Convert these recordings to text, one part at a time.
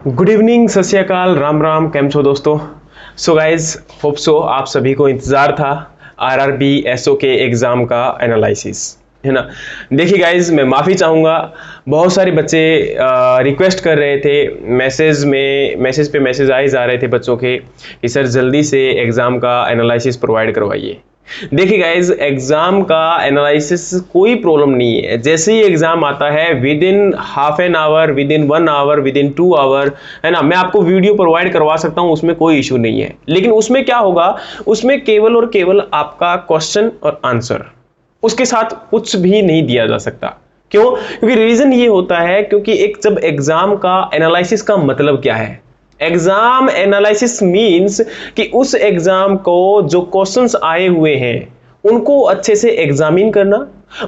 Good evening, सत श्री अकाल, राम राम, केम छो दोस्तों। सो गाइज, होप सो आप सभी को इंतज़ार था आरआरबी एसओ के एग्ज़ाम का एनालिसिस, है ना। देखिए गाइज, मैं माफ़ी चाहूँगा, बहुत सारे बच्चे रिक्वेस्ट कर रहे थे, मैसेज पे मैसेज आए जा रहे थे बच्चों के कि सर जल्दी से एग्ज़ाम का एनालिसिस प्रोवाइड करवाइए। देखिए गाइज, एग्जाम का एनालिसिस कोई प्रॉब्लम नहीं है। जैसे ही एग्जाम आता है within half an hour, within 1 hour, within 2 hour, है ना, मैं आपको वीडियो प्रोवाइड करवा सकता हूं, उसमें कोई इशू नहीं है। लेकिन उसमें क्या होगा, उसमें केवल और केवल आपका क्वेश्चन और आंसर, उसके साथ कुछ भी नहीं दिया जा सकता। क्यों? क्योंकि रीजन ये होता है क्योंकि एक जब एग्जाम का एनालिसिस का मतलब क्या है, एग्जाम एनालिसिस मींस कि उस एग्जाम को जो क्वेश्चंस आए हुए हैं उनको अच्छे से एग्जामिन करना,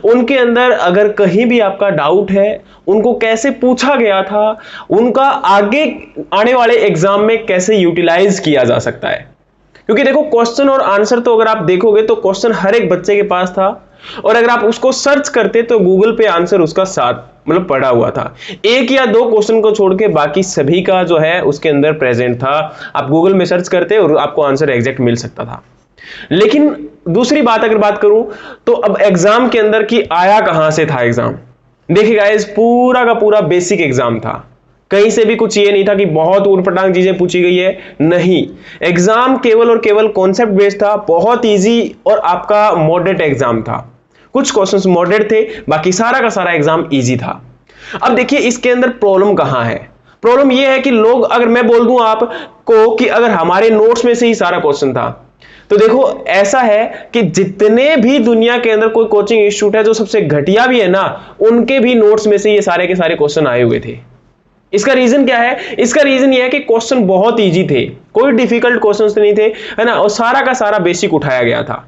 उनके अंदर अगर कहीं भी आपका डाउट है, उनको कैसे पूछा गया था, उनका आगे आने वाले एग्जाम में कैसे यूटिलाइज किया जा सकता है। क्योंकि देखो, क्वेश्चन और आंसर तो अगर आप देखोगे तो क्वेश्चन हर एक बच्चे के पास था, और अगर आप उसको सर्च करते तो गूगल पे आंसर उसका साथ मतलब पड़ा हुआ था। एक या दो क्वेश्चन को छोड़ के बाकी सभी का जो है उसके अंदर प्रेजेंट था। आप गूगल में सर्च करते और आपको आंसर एग्जैक्ट मिल सकता था। लेकिन दूसरी बात अगर बात करूं तो अब एग्जाम के अंदर की आया कहां से था एग्जाम। देखिए गाइस, पूरा का पूरा बेसिक एग्जाम था, कहीं से भी कुछ ये नहीं था कि बहुत ऊटपटांग चीजें पूछी गई है, नहीं। एग्जाम केवल और केवल कॉन्सेप्ट बेस्ड था, बहुत इजी, और आपका मॉडरेट एग्जाम था। कुछ क्वेश्चंस मॉडरेट थे, बाकी सारा का सारा एग्जाम इजी था। अब देखिए, इसके अंदर प्रॉब्लम कहां है। प्रॉब्लम यह है कि लोग, अगर मैं बोल दूं आपको कि अगर हमारे नोट्स में से ही सारा क्वेश्चन था, तो देखो ऐसा है कि जितने भी दुनिया के अंदर कोई कोचिंग इंस्टीट्यूट है जो सबसे घटिया भी है ना, उनके भी नोट्स में से ये सारे के सारे क्वेश्चन आए हुए थे। इसका रीजन क्या है? इसका रीजन यह है कि क्वेश्चन बहुत इजी थे, कोई डिफिकल्ट क्वेश्चंस नहीं थे, है ना, और सारा का सारा बेसिक उठाया गया था,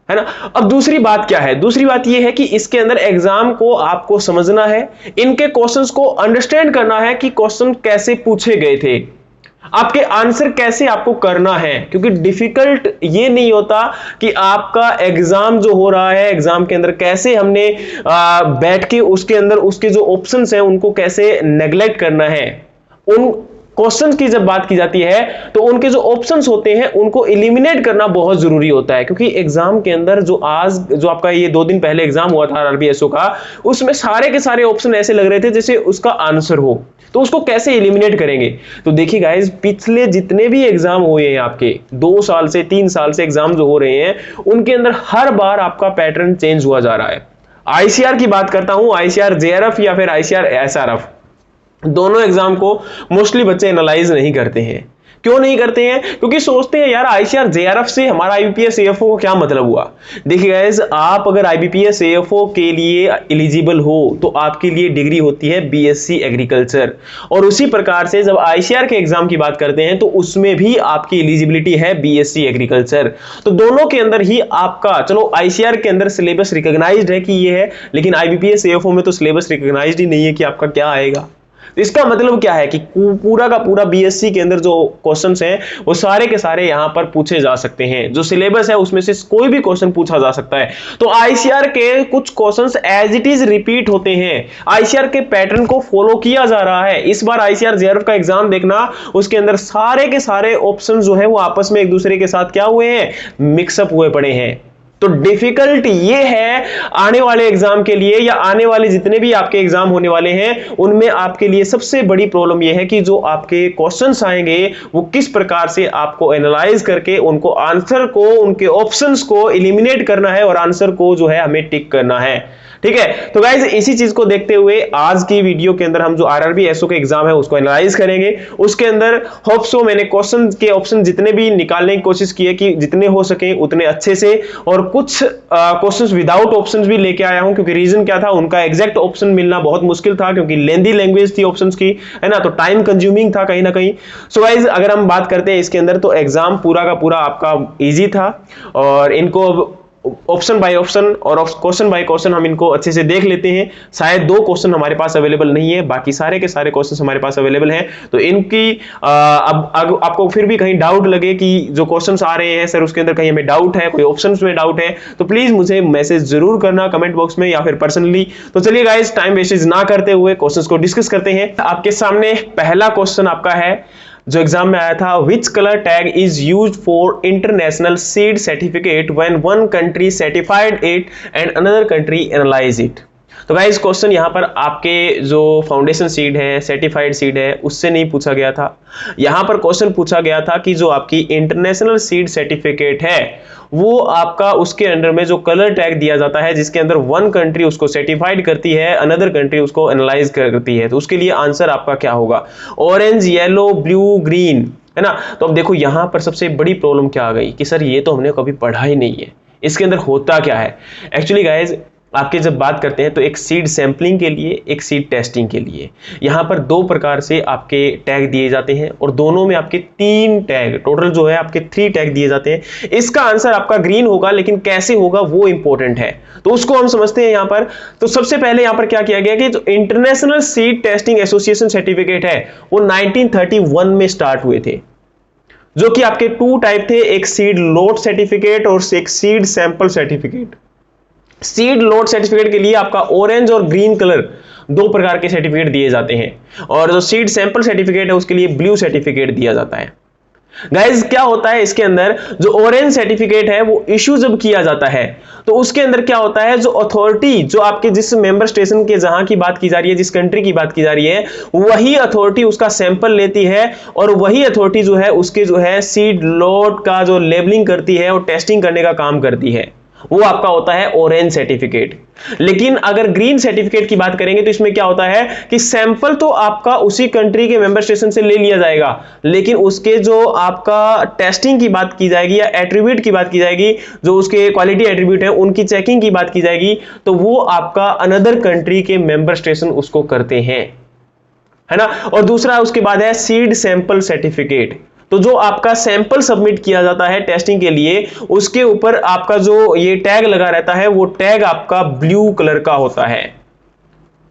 है ना। अब दूसरी बात क्या है? दूसरी बात यह है कि इसके अंदर एग्जाम को आपको समझना है, इनके क्वेश्चंस को अंडरस्टैंड करना है कि क्वेश्चन कैसे पूछे गए थे, आपके आंसर कैसे आपको करना है। क्योंकि डिफिकल्ट ये नहीं होता कि आपका एग्जाम जो हो रहा है, एग्जाम के अंदर कैसे हमने बैठ के उसके अंदर उसके जो ऑप्शंस हैं उनको कैसे नेग्लेक्ट करना है। उन क्वेश्चंस की जब बात की जाती है तो उनके जो ऑप्शंस होते हैं उनको एलिमिनेट करना बहुत जरूरी होता है। क्योंकि एग्जाम के अंदर जो आपका ये 2 दिन पहले एग्जाम हुआ था आरआरबी एसओ का, उसमें सारे के सारे ऑप्शन ऐसे लग रहे थे जैसे उसका आंसर हो, तो उसको कैसे एलिमिनेट करेंगे। तो देखिए गाइस, पिछले जितने भी एग्जाम हुए हैं आपके 2 साल से 3 साल से एग्जाम जो हो रहे हैं, उनके अंदर हर बार आपका पैटर्न चेंज हुआ जा रहा है। आईसीआर की बात करता हूं, आईसीआर जेआरएफ या फिर आईसीआर एसआरएफ, दोनों एग्जाम को मोस्टली बच्चे एनालाइज नहीं करते हैं। क्यों नहीं करते हैं? क्योंकि सोचते हैं यार आईसीआर जेआरएफ से हमारा आईबीपीएस एएफओ को क्या मतलब हुआ। देखिए गाइस, आप अगर आईबीपीएस एएफओ के लिए एलिजिबल हो तो आपके लिए डिग्री होती है बीएससी एग्रीकल्चर, और उसी प्रकार से जब आईसीआर के एग्जाम की बात करते हैं तो उसमें भी आपकी एलिजिबिलिटी है बीएससी एग्रीकल्चर। तो दोनों के अंदर ही आपका, चलो आईसीआर के अंदर सिलेबस रिकॉग्नाइज्ड है कि ये है, लेकिन आईबीपीएस एएफओ में तो सिलेबस रिकॉग्नाइज्ड ही नहीं है कि आपका क्या आएगा। इसका मतलब क्या है कि पूरा का पूरा बीएससी के अंदर जो क्वेश्चंस हैं वो सारे के सारे यहां पर पूछे जा सकते हैं। जो सिलेबस है उसमें से कोई भी क्वेश्चन पूछा जा सकता है। तो आईसीआर के कुछ questions as it is repeat होते हैं, आईसीआर के पैटर्न को फॉलो किया जा रहा है। इस बार आईसीआर जेआरएफ का एग्जाम देखना, उसके अंदर सारे के सारे ऑप्शन जो है वो आपस में एक दूसरे के साथ क्या हुए हैं, मिक्सअप हुए पड़े हैं। तो डिफिकल्ट ये है आने वाले एग्जाम के लिए, या आने वाले जितने भी आपके एग्जाम होने वाले हैं उनमें आपके लिए सबसे बड़ी प्रॉब्लम ये है कि जो आपके क्वेश्चंस आएंगे वो किस प्रकार से आपको एनालाइज करके उनको आंसर को, उनके ऑप्शंस को एलिमिनेट करना है और आंसर को जो है हमें टिक करना है। ठीक है, तो गाइज इसी चीज को देखते हुए आज की वीडियो के अंदर हम जो आरआरबी एसओ के एग्जाम है उसको एनालाइज करेंगे। उसके अंदर होप सो मैंने क्वेश्चन के ऑप्शन जितने भी निकालने की कोशिश की है कि जितने हो सके उतने अच्छे से, और कुछ क्वेश्चंस विदाउट ऑप्शंस भी लेके आया हूं। क्योंकि रीजन क्या था, उनका एग्जैक्ट ऑप्शन मिलना बहुत मुश्किल था, क्योंकि लेंदी लैंग्वेज थी ऑप्शंस की, है ना, तो टाइम कंज्यूमिंग था कहीं ना कहीं। सो गाइज, अगर हम बात करते हैं इसके अंदर तो एग्जाम पूरा का पूरा आपका ईजी था, और इनको ऑप्शन बाय ऑप्शन और क्वेश्चन बाय क्वेश्चन हम इनको अच्छे से देख लेते हैं। शायद 2 क्वेश्चन हमारे पास अवेलेबल नहीं है, बाकी सारे के सारे क्वेश्चन हमारे पास अवेलेबल हैं। तो इनकी अब आपको फिर भी कहीं डाउट लगे कि जो क्वेश्चंस आ रहे हैं सर उसके अंदर कहीं हमें डाउट है, कोई ऑप्शंस में डाउट है, तो प्लीज मुझे मैसेज जरूर करना कमेंट बॉक्स में या फिर पर्सनली। तो चलिए गाइस, टाइम वेस्ट ना करते हुए क्वेश्चंस को डिस्कस करते हैं। आपके सामने पहला क्वेश्चन आपका है जो एग्जाम में आया था, which colour tag is used for international seed certificate when one country certified it and another country analyse it. तो गाइस क्वेश्चन यहां पर आपके जो फाउंडेशन सीड है, सर्टिफाइड सीड है, उससे नहीं पूछा गया था। यहां पर क्वेश्चन पूछा गया था कि जो आपकी इंटरनेशनल सीड सर्टिफिकेट है वो आपका उसके अंडर में जो कलर टैग दिया जाता है जिसके अंदर वन कंट्री उसको सर्टिफाइड करती है, अनदर कंट्री उसको एनालाइज करती है, तो उसके लिए आंसर आपका क्या होगा? ऑरेंज, येलो, ब्लू, ग्रीन, है ना। तो अब देखो यहां पर सबसे बड़ी प्रॉब्लम क्या आ गई कि सर ये तो हमने कभी पढ़ा ही नहीं है, इसके अंदर होता क्या है। एक्चुअली गाइज आपके जब बात करते हैं तो एक सीड सैंपलिंग के लिए, एक सीड टेस्टिंग के लिए यहां पर 2 प्रकार से आपके टैग दिए जाते हैं और दोनों में आपके 3 टैग, टोटल जो है आपके 3 टैग दिए जाते हैं। इसका आंसर आपका ग्रीन होगा, लेकिन कैसे होगा वो इंपॉर्टेंट है, तो उसको हम समझते हैं यहां पर। तो सबसे पहले यहां पर क्या किया गया कि जो international seed testing association certificate है वो 1931 में स्टार्ट हुए थे, जो कि आपके 2 टाइप थे, एक सीड लॉट सर्टिफिकेट और एक seed sample certificate. Seed lot certificate के लिए आपका ऑरेंज और ग्रीन कलर 2 प्रकार के सर्टिफिकेट दिए जाते हैं और जो सीड सैंपल सर्टिफिकेट है उसके लिए ब्लू सर्टिफिकेट दिया जाता है। गाइज क्या होता है इसके अंदर, जो ऑरेंज सर्टिफिकेट है वो इश्यू जब किया जाता है तो उसके अंदर क्या होता है, जो अथॉरिटी, जो आपके जिस मेंबर स्टेशन के जहां की बात की जा रही है, जिस कंट्री की बात की जा रही है, वही अथॉरिटी उसका सैंपल लेती है और वही अथॉरिटी जो है उसके जो है सीड लॉट का जो लेबलिंग करती है और टेस्टिंग करने का काम करती है, वो आपका होता है ऑरेंज सर्टिफिकेट। लेकिन अगर ग्रीन सर्टिफिकेट की बात करेंगे तो इसमें क्या होता है कि सैंपल तो आपका उसी कंट्री के मेंबर स्टेशन से ले लिया जाएगा, लेकिन उसके जो आपका टेस्टिंग की बात की जाएगी या एट्रीब्यूट की बात की जाएगी, जो उसके क्वालिटी एट्रीब्यूट है उनकी चेकिंग की बात की जाएगी, तो वो आपका अनदर कंट्री के मेंबर स्टेशन उसको करते हैं, है ना। और दूसरा उसके बाद है सीड सैंपल सर्टिफिकेट। तो जो आपका सैंपल सबमिट किया जाता है टेस्टिंग के लिए, उसके ऊपर आपका जो ये टैग लगा रहता है वो टैग आपका ब्लू कलर का होता है,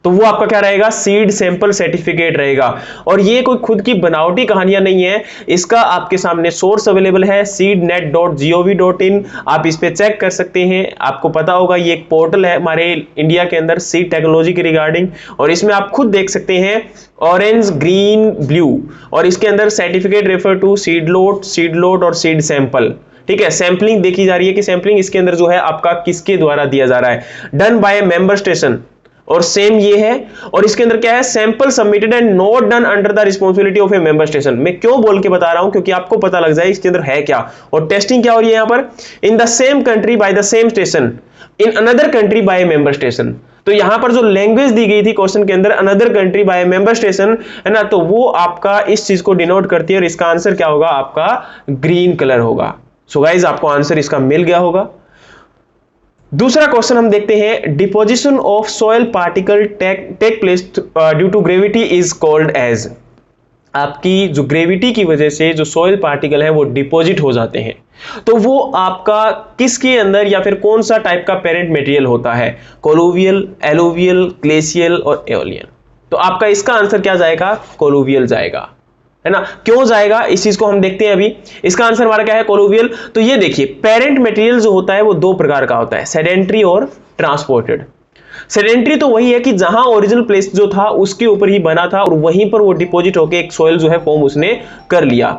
तो वो आपका क्या रहेगा, सीड सैंपल सर्टिफिकेट रहेगा। और ये कोई खुद की बनावटी कहानियां नहीं है, इसका आपके सामने सोर्स अवेलेबल है seednet.gov.in, आप इस पे चेक कर सकते हैं। आपको पता होगा ये एक पोर्टल है हमारे इंडिया के अंदर सीड टेक्नोलॉजी के रिगार्डिंग, और इसमें आप खुद देख सकते हैं ऑरेंज, ग्रीन, ब्लू, और इसके अंदर certificate refer to seed lot और सीड सैंपल। ठीक है, सैंपलिंग देखी जा रही है कि सैंपलिंग इसके अंदर जो है आपका किसके द्वारा दिया जा रहा है, डन बाय मेंबर स्टेशन, और सेम ये है। और इसके अंदर क्या है, sample submitted and not done under the responsibility of A member station. मैं क्यों बोल के बता रहा हूं, क्योंकि आपको पता लग जाए इसके अंदर है क्या। और टेस्टिंग क्या हो रही है यहां पर, in the same country by the same station in another country by member station. तो यहां पर जो लैंग्वेज दी गई थी क्वेश्चन के अंदर, another country by member station, है ना, तो वो आपका इस चीज को डिनोट करती है और इसका आंसर क्या होगा, आपका ग्रीन कलर होगा। सो गाइज आपको आंसर इसका मिल गया होगा। दूसरा क्वेश्चन हम देखते हैं, deposition of soil particle take place due to gravity is called as. आपकी जो ग्रेविटी की वजह से जो सॉइल पार्टिकल है वो डिपॉजिट हो जाते हैं, तो वो आपका किसके अंदर या फिर कौन सा टाइप का पेरेंट मटेरियल होता है, कोलुवियल, एलुवियल, ग्लेशियल और एओलियन। तो आपका इसका आंसर क्या जाएगा, कोलुवियल जाएगा, है ना। क्यों जाएगा इस चीज को हम देखते हैं अभी। इसका आंसर हमारा क्या है, कोलुवियल। तो ये देखिए पेरेंट मटेरियल जो होता है वो 2 प्रकार का होता है, सेडेंट्री और ट्रांसपोर्टेड। सेडेंट्री तो वही है कि जहां ओरिजिनल प्लेस जो था उसके ऊपर ही बना था और वहीं पर वो डिपॉजिट होकर एक सॉइल जो है फॉर्म उसने कर लिया।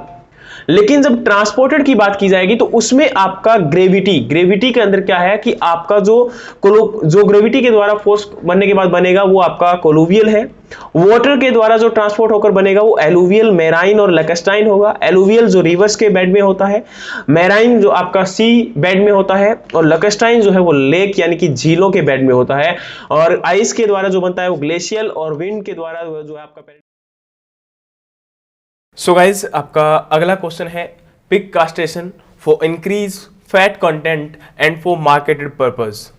लेकिन जब ट्रांसपोर्टेड की बात की जाएगी तो उसमें आपका ग्रेविटी के अंदर क्या है कि आपका जो ग्रेविटी के द्वारा फोर्स बनने के बाद बनेगा वो आपका कोलुवियल है। वाटर के द्वारा जो ट्रांसपोर्ट होकर बनेगा वो एलुवियल, मेराइन और लैकेस्टाइन होगा। एलुवियल जो रिवर्स के बेड में होता है, मेराइन जो आपका सी बेड में होता है, और लैकेस्टाइन जो है वो लेक यानी कि झीलों के बेड में होता है। और आइस के द्वारा जो बनता है वो ग्लेशियल, और विंड के द्वारा जो है आपका। सो गाइज आपका अगला क्वेश्चन है, pig castration for increase fat content and for marketed purpose.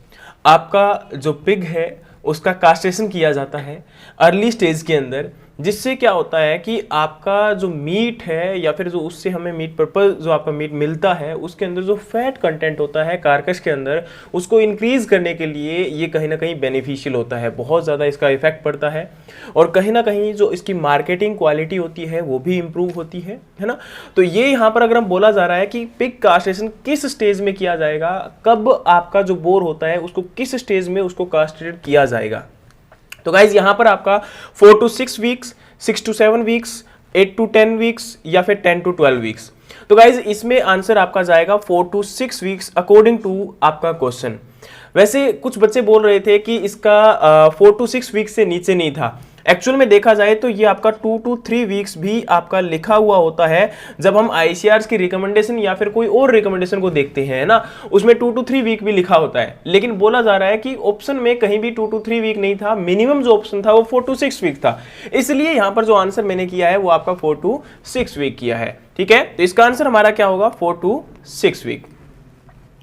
आपका जो पिग है उसका कास्ट्रेशन किया जाता है अर्ली स्टेज के अंदर, जिससे क्या होता है कि आपका जो मीट है या फिर जो उससे हमें मीट पर्पज जो आपका मीट मिलता है उसके अंदर जो फैट कंटेंट होता है कारकश के अंदर, उसको इंक्रीज करने के लिए ये कहीं ना कहीं बेनिफिशियल होता है, बहुत ज़्यादा इसका इफेक्ट पड़ता है। और कहीं ना कहीं जो इसकी मार्केटिंग क्वालिटी होती है वो भी इंप्रूव होती है ना। तो ये यहाँ पर अगर हम बोला जा रहा है कि पिग कास्ट्रेशन किस स्टेज में किया जाएगा, कब आपका जो बोर होता है उसको किस स्टेज में उसको कास्ट्रेट किया जाएगा, तो गाइज यहां पर आपका 4 to 6 weeks, 6 to 7 weeks, 8 to 10 weeks या फिर 10 to 12 वीक्स। तो गाइज इसमें आंसर आपका जाएगा 4 to 6 वीक्स अकॉर्डिंग टू आपका क्वेश्चन। वैसे कुछ बच्चे बोल रहे थे कि इसका 4 to 6 वीक्स से नीचे नहीं था। एक्चुअल में देखा जाए तो ये आपका 2 to 3 वीक्स भी आपका लिखा हुआ होता है जब हम आईसीआर की रिकमेंडेशन या फिर कोई और रिकमेंडेशन को देखते हैं ना, उसमें 2 to 3 वीक भी लिखा होता है। लेकिन बोला जा रहा है कि ऑप्शन में कहीं भी 2 to 3 वीक नहीं था, मिनिमम जो ऑप्शन था वो 4 to 6 वीक था। इसलिए यहां पर जो आंसर मैंने किया है वो आपका 4 to 6 वीक किया है। ठीक है, तो इसका आंसर हमारा क्या होगा 4 to 6 वीक।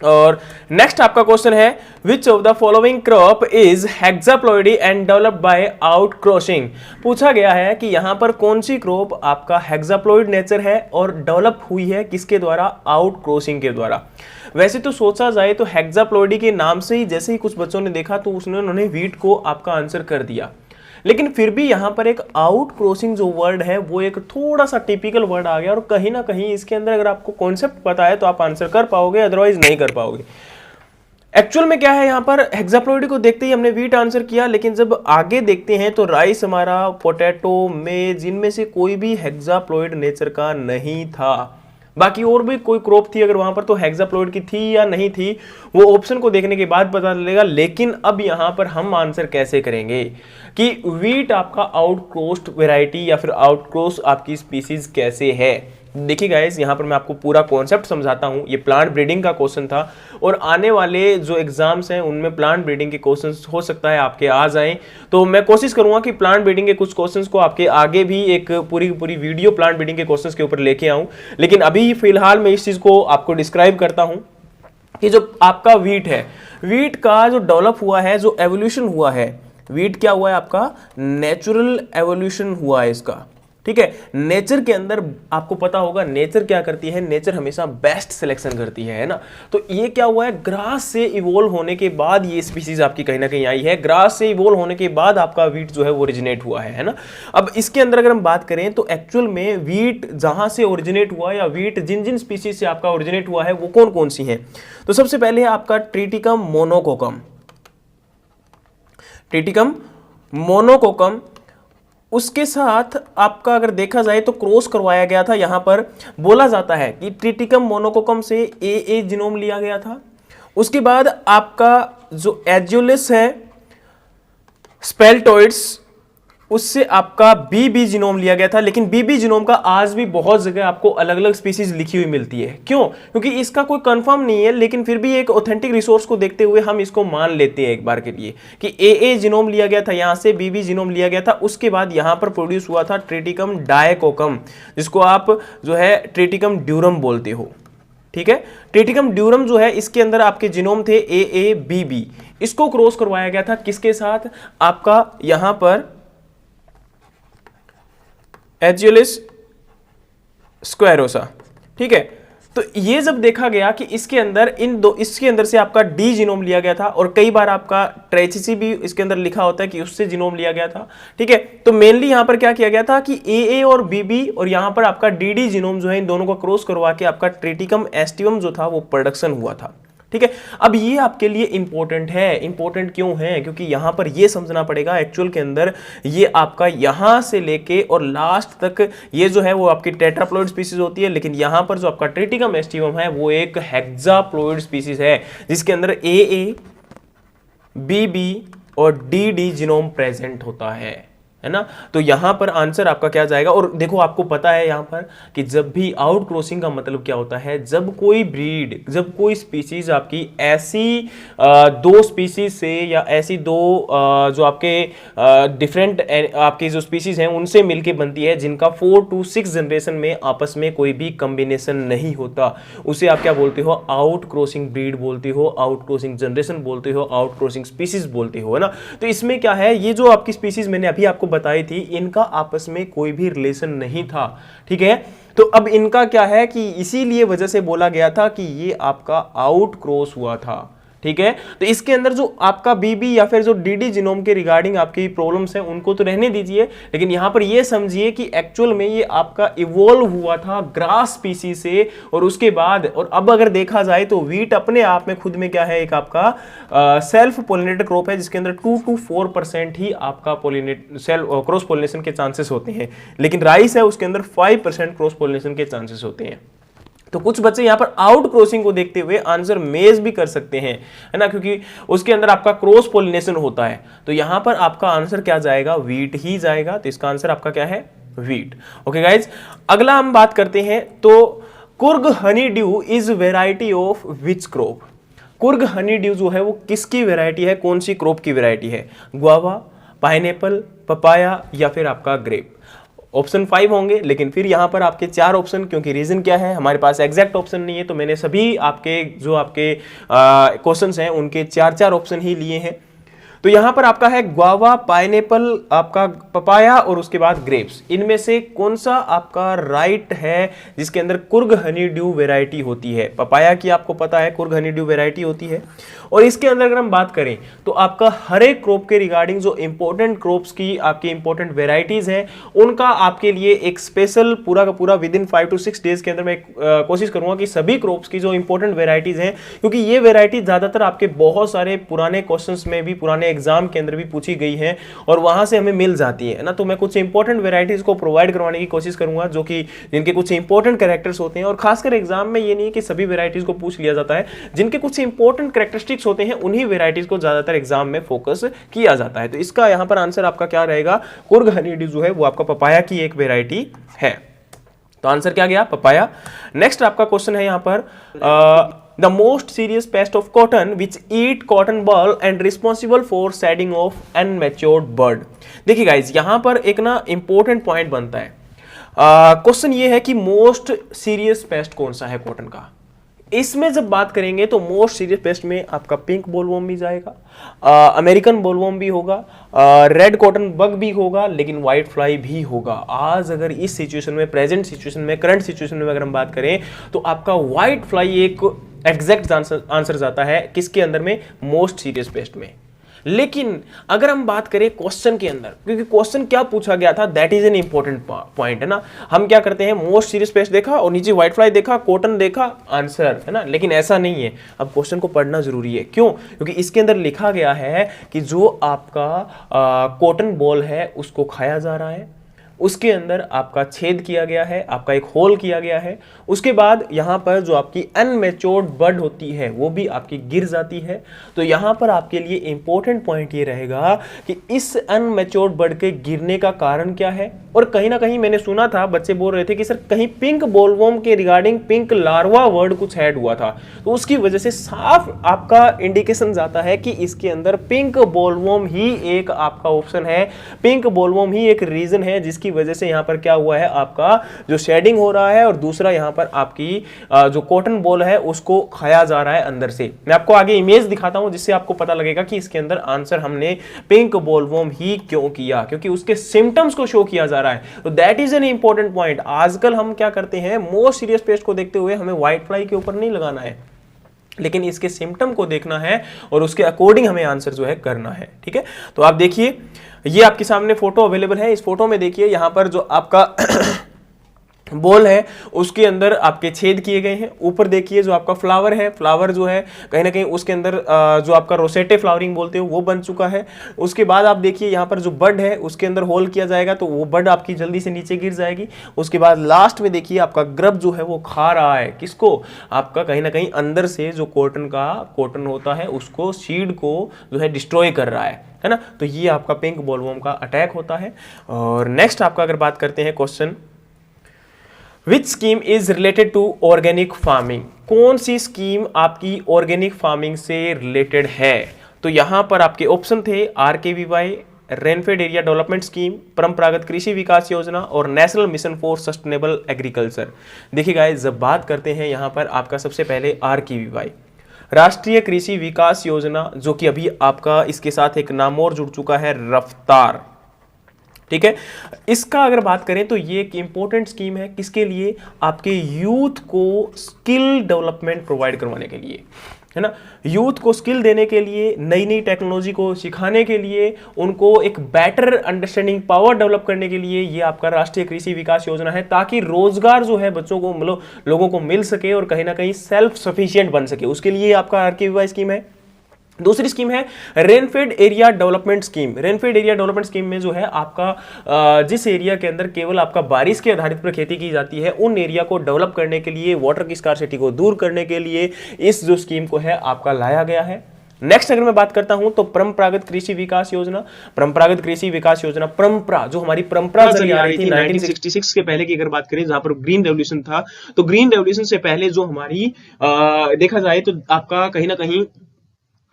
और नेक्स्ट आपका क्वेश्चन है which of the following crop is hexaploidy and developed by out crossing. पूछा गया है कि यहां पर कौन सी क्रॉप आपका हेक्साप्लॉइड नेचर है और डेवलप हुई है किसके द्वारा, आउट क्रॉसिंग के द्वारा। वैसे तो सोचा जाए तो हेक्साप्लॉइडी के नाम से ही जैसे ही कुछ बच्चों ने देखा तो उन्होंने वीट को आपका आंसर कर दिया, लेकिन फिर भी यहां पर एक आउट क्रॉसिंग जो वर्ड है वो एक थोड़ा सा टिपिकल वर्ड आ गया और कहीं ना कहीं इसके अंदर अगर आपको कॉन्सेप्ट पता है तो आप आंसर कर पाओगे, अदरवाइज नहीं कर पाओगे। एक्चुअल में क्या है, यहां पर हेक्साप्लॉइडी को देखते ही हमने वीट आंसर किया, लेकिन जब आगे देखते हैं तो राइस, हमारा पोटैटो, मेज, इनमें से कोई भी हेक्साप्लॉइड नेचर का नहीं था। बाकी और भी कोई क्रॉप थी अगर वहां पर तो हेक्साप्लॉइड की थी या नहीं थी वो ऑप्शन को देखने के बाद पता चलेगा। लेकिन अब यहां पर हम आंसर कैसे करेंगे कि वीट आपका आउटक्रॉस्ड वैरायटी या फिर आउटक्रॉस आपकी स्पीसीज कैसे है। देखिए गाइस, यहां पर मैं आपको पूरा कॉन्सेप्ट समझाता हूं। ये प्लांट ब्रीडिंग का क्वेश्चन था और आने वाले जो एग्जाम्स हैं उनमें प्लांट ब्रीडिंग के क्वेश्चंस हो सकता है आपके आ जाएं, तो मैं कोशिश करूंगा कि प्लांट ब्रीडिंग के कुछ क्वेश्चंस को आपके आगे भी एक पूरी वीडियो प्लांट ब्रीडिंग के क्वेश्चंस के ऊपर लेके आऊं। लेकिन अभी फिलहाल मैं इस चीज को आपको डिस्क्राइब करता हूं कि जो आपका वीट है, वीट का जो डेवलप हुआ है, जो एवोल्यूशन हुआ है, वीट क्या हुआ है आपका नेचुरल एवोल्यूशन हुआ है इसका। ठीक है, नेचर के अंदर आपको पता होगा नेचर क्या करती है, नेचर हमेशा बेस्ट सिलेक्शन करती है ना। तो ये क्या हुआ है, ग्रास से इवोल्व होने के बाद ये स्पीसीज आपकी कहीं ना कहीं आई है, ग्रास से इवोल्व होने के बाद आपका वीट जो है वो ओरिजिनेट हुआ है ना। अब इसके अंदर अगर हम बात करें तो एक्चुअल में वीट जहां से ओरिजिनेट हुआ या वीट जिन जिन स्पीसीज से आपका ओरिजिनेट हुआ है वो कौन कौन सी हैं, तो सबसे पहले है आपका ट्रिटिकम मोनोकोकम, ट्रिटिकम मोनोकोकम। उसके साथ आपका अगर देखा जाए तो क्रॉस करवाया गया था, यहां पर बोला जाता है कि ट्रिटिकम मोनोकोकम से ए जीनोम लिया गया था। उसके बाद आपका जो एजुलिस है स्पेल्टोइड्स, उससे आपका बीबी जीनोम लिया गया था। लेकिन बीबी जीनोम का आज भी बहुत जगह आपको अलग अलग स्पीसीज लिखी हुई मिलती है। क्यों? क्योंकि इसका कोई कंफर्म नहीं है, लेकिन फिर भी एक ऑथेंटिक रिसोर्स को देखते हुए हम इसको मान लेते हैं एक बार के लिए कि ए जीनोम लिया गया था, यहां से बीबी जीनोम लिया गया था। उसके बाद यहां पर प्रोड्यूस हुआ था ट्रिटिकम डायकोकम, जिसको आप जो है ट्रिटिकम ड्यूरम बोलते हो। ठीक है, ट्रिटिकम ड्यूरम जो है इसके अंदर आपके जीनोम थे ए बीबी, इसको क्रॉस करवाया गया था किसके साथ, आपका यहां पर एजुलिस स्क्वेरोसा। ठीक है, तो ये जब देखा गया कि इसके अंदर इसके अंदर से आपका डी जीनोम लिया गया था और कई बार आपका ट्रेचिसी भी इसके अंदर लिखा होता है कि उससे जीनोम लिया गया था। ठीक है, तो मेनली यहां पर क्या किया गया था कि ए और बीबी और यहां पर आपका डी जीनोम जो है इन दोनों को क्रॉस करवा के आपका ट्रिटिकम एस्टिवम जो था वो प्रोडक्शन हुआ था। ठीक है, अब ये आपके लिए इंपॉर्टेंट है। इंपॉर्टेंट क्यों है? क्योंकि यहां पर ये समझना पड़ेगा एक्चुअल के अंदर ये आपका यहां से लेके और लास्ट तक ये जो है वो आपकी टेट्राप्लॉइड स्पीसीज होती है, लेकिन यहां पर जो आपका ट्रिटिकम एस्टिवम है वो एक हेक्साप्लॉइड स्पीसीज है जिसके अंदर ए बीबी और डी जीनोम प्रेजेंट होता है ना। तो यहां पर आंसर आपका क्या जाएगा, और देखो आपको पता है यहां पर कि जब भी आउट क्रॉसिंग का मतलब क्या होता है, जब कोई ब्रीड, जब कोई स्पीसीज आपकी ऐसी दो स्पीसीज से या ऐसी दो जो आपके डिफरेंट आपकी जो स्पीसीज हैं उनसे मिलके बनती है जिनका 4 to 6 जनरेशन में आपस में कोई भी कॉम्बिनेशन नहीं होता, उसे आप क्या बोलते हो, आउट क्रॉसिंग ब्रीड बोलते हो, आउट क्रॉसिंग जनरेशन बोलते हो, आउट क्रॉसिंग स्पीसीज बोलते हो, है ना। तो इसमें क्या है, ये जो आपकी स्पीसीज मैंने अभी आपको बताई थी, इनका आपस में कोई भी रिलेशन नहीं था, ठीक है। तो अब इनका क्या है कि इसीलिए वजह से बोला गया था कि ये आपका आउट क्रॉस हुआ था, ठीक है। तो इसके अंदर जो आपका बीबी या फिर जो डीडी जीनोम के रिगार्डिंग आपकी प्रॉब्लम्स हैं उनको तो रहने दीजिए, लेकिन यहां पर ये समझिए कि एक्चुअल में ये आपका इवॉल्व हुआ था ग्रास स्पीसीज से, और उसके बाद और अब अगर देखा जाए तो व्हीट अपने आप में खुद में क्या है, एक आपका सेल्फ पोलिनेटेड क्रॉप है जिसके अंदर 2 to 4% ही आपका क्रॉस पोलिनेशन के चांसेस होते हैं, लेकिन राइस है उसके अंदर 5% क्रॉस पोलिनेशन के चांसेस होते हैं। तो कुछ बच्चे यहां पर आउट क्रॉसिंग को देखते हुए आंसर मेज भी कर सकते हैं, है ना, क्योंकि उसके अंदर आपका क्रॉस पोलिनेशन होता है। तो यहां पर आपका आंसर क्या जाएगा, व्हीट ही जाएगा। तो इसका आंसर आपका क्या है, व्हीट। ओके गाइज, अगला हम बात करते हैं। तो Coorg Honey due is variety of which crop. Coorg Honey due जो है वो किसकी वेराइटी है, कौन सी क्रॉप की वेराइटी है, गुआवा, पाइनएप्पल, पपाया या फिर आपका ग्रेप। ऑप्शन 5 होंगे, लेकिन फिर यहां पर आपके 4 ऑप्शन, क्योंकि रीजन क्या है, हमारे पास एग्जैक्ट ऑप्शन नहीं है, तो मैंने सभी आपके जो आपके क्वेश्चंस हैं उनके 4 ऑप्शन ही लिए हैं। तो यहां पर आपका है गुआवा, पाइनएप्पल, आपका पपाया और उसके बाद ग्रेप्स। इनमें से कौन सा आपका राइट है जिसके अंदर कुर्ग हनी ड्यू वेराइटी होती है। पपाया की आपको पता है कुर्ग हनी ड्यू वेराइटी होती है। और इसके अंदर अगर हम बात करें तो आपका हर एक क्रॉप के रिगार्डिंग जो इंपॉर्टेंट क्रॉप्स की आपकी इंपॉर्टेंट वेराइटीज हैं उनका आपके लिए एक स्पेशल पूरा का पूरा विद इन 5 to 6 डेज के अंदर मैं कोशिश करूंगा कि सभी क्रॉप्स की जो इंपॉर्टेंट वेराइटीज हैं, क्योंकि ये वेराइटी ज्यादातर आपके बहुत सारे पुराने क्वेश्चंस में भी, पुराने एग्जाम के अंदर भी पूछी गई है और वहां से हमें मिल जाती है ना। तो मैं कुछ इंपॉर्टेंट वेराइटीज को प्रोवाइड करवाने की कोशिश करूंगा जो कि जिनके कुछ इंपॉर्टेंट कैरेक्टर्स होते हैं, और खासकर एग्जाम में ये नहीं कि सभी वेराइटीज को पूछ लिया जाता है, जिनके कुछ इंपॉर्टेंट कैरेक्टरिस्टिक्स होते हैं उन्हीं वेराइटीज को ज्यादातर एग्जाम में फोकस किया जाता है। तो इसका यहां पर आंसर आपका क्या रहेगा, कुर्ग हनी ड्यू जो है वो आपका पपाया की एक वेराइटी है। तो आंसर क्या गया, पपाया। नेक्स्ट आपका क्वेश्चन है यहां पर the most serious pest of cotton which eat cotton ball and responsible for shedding of unmatured bird। देखिए गाइज, यहां पर एक ना इंपॉर्टेंट पॉइंट बनता है। क्वेश्चन ये है कि मोस्ट सीरियस पेस्ट कौन सा है कॉटन का। इसमें जब बात करेंगे तो मोस्ट सीरियस पेस्ट में आपका पिंक बोलवर्म भी जाएगा, अमेरिकन बोलवर्म भी होगा, रेड कॉटन बग भी होगा, लेकिन व्हाइट फ्लाई भी होगा। आज अगर इस सिचुएशन में, प्रेजेंट सिचुएशन में, करंट सिचुएशन में अगर हम बात करें तो आपका व्हाइट फ्लाई एक एग्जैक्ट आंसर जाता है किसके अंदर में, मोस्ट सीरियस पेस्ट में। लेकिन अगर हम बात करें क्वेश्चन के अंदर, क्योंकि क्वेश्चन क्या पूछा गया था that is an important point, है ना। हम क्या करते हैं, मोस्ट सीरियस पेस्ट देखा और नीचे व्हाइट फ्लाई देखा, कॉटन देखा, आंसर, है ना। लेकिन ऐसा नहीं है, अब क्वेश्चन को पढ़ना जरूरी है। क्यों, क्योंकि इसके अंदर लिखा गया है कि जो आपका कॉटन बॉल है उसको खाया जा रहा है, उसके अंदर आपका छेद किया गया है, आपका एक होल किया गया है। उसके बाद यहां पर जो आपकी अनमेच्योर्ड बर्ड होती है वो भी आपकी गिर जाती है। तो यहां पर आपके लिए इंपॉर्टेंट पॉइंट ये रहेगा कि इस अनमेच्योर्ड बर्ड के गिरने का कारण क्या है। और कहीं ना कहीं मैंने सुना था, बच्चे बोल रहे थे कि सर कहीं पिंक बोलवर्म के रिगार्डिंग पिंक लार्वा वर्ड कुछ ऐड हुआ था, तो उसकी वजह से साफ आपका इंडिकेशन जाता है कि इसके अंदर पिंक बोलवर्म ही एक आपका ऑप्शन है, पिंक बोलवर्म ही एक रीजन है जिसकी वजह से यहां पर क्या हुआ है, आपका जो शेडिंग हो रहा है और दूसरा यहां पर आपकी जो कॉटन बॉल है उसको खाया जा रहा है अंदर से। मैं आपको आगे इमेज दिखाता हूं जिससे आपको पता लगेगा कि इसके अंदर आंसर हमने पिंक बोलवर्म ही क्यों किया, क्योंकि उसके सिम्टम्स को शो किया जा रहा है। तो that is an important point. आजकल हम क्या करते हैं, मोस्ट सीरियस पेस्ट को देखते हुए हमें व्हाइट फ्लाई के ऊपर नहीं लगाना है, लेकिन इसके सिम्टम को देखना है और उसके अकॉर्डिंग हमें आंसर जो है करना है। ठीक है, तो आप देखिए ये आपके सामने फोटो अवेलेबल है। इस फोटो में देखिए यहाँ पर जो आपका बॉल है उसके अंदर आपके छेद किए गए हैं। ऊपर देखिए जो आपका फ्लावर है, फ्लावर जो है कहीं ना कहीं उसके अंदर जो आपका रोसेटे फ्लावरिंग बोलते हो वो बन चुका है। उसके बाद आप देखिए यहाँ पर जो बड है उसके अंदर होल किया जाएगा तो वो बड आपकी जल्दी से नीचे गिर जाएगी। उसके बाद लास्ट में देखिए आपका ग्रब जो है वो खा रहा है किसको, आपका कहीं ना कहीं अंदर से जो कॉटन होता है उसको, सीड को जो है डिस्ट्रॉय कर रहा है ना। तो ये आपका पिंक बोलवर्म का अटैक होता है। और नेक्स्ट आपका अगर बात करते हैं question, which scheme is related to organic farming. कौन सी स्कीम आपकी ऑर्गेनिक फार्मिंग से रिलेटेड है। तो यहां पर आपके ऑप्शन थे RKVY, rainfed area development scheme, Paramparagat Krishi Vikas Yojana और national mission for sustainable agriculture. देखिए गाइस, जब बात करते हैं यहां पर आपका सबसे पहले RKVY, राष्ट्रीय कृषि विकास योजना, जो कि अभी आपका इसके साथ एक नाम और जुड़ चुका है, रफ्तार। ठीक है। इसका अगर बात करें तो ये एक इंपॉर्टेंट स्कीम है, किसके लिए? आपके यूथ को स्किल डेवलपमेंट प्रोवाइड करवाने के लिए, है ना। यूथ को स्किल देने के लिए, नई नई टेक्नोलॉजी को सिखाने के लिए, उनको एक बेटर अंडरस्टैंडिंग पावर डेवलप करने के लिए ये आपका राष्ट्रीय कृषि विकास योजना है, ताकि रोजगार जो है बच्चों को, मतलब लोगों को मिल सके और कहीं ना कहीं सेल्फ सफिशिएंट बन सके, उसके लिए आपका आरकेवीवाई स्कीम है। दूसरी स्कीम है rainfed area development scheme. Rainfed area development scheme में जो है आपका जिस एरिया के अंदर केवल आपका बारिश के आधारित पर खेती की जाती है, उन एरिया को डेवलप करने के लिए, वाटर की स्कार्सिटी को दूर करने के लिए इस जो स्कीम को है आपका लाया गया है। नेक्स्ट अगर मैं बात करता हूं तो परंपरागत कृषि विकास योजना। परंपरागत कृषि विकास योजना, परंपरा जो हमारी परंपरा चली आ रही थी 1966 के पहले की अगर बात करें, जहां पर ग्रीन रेवोल्यूशन था, तो ग्रीन रेवोल्यूशन से पहले जो हमारी देखा जाए तो आपका कहीं ना कहीं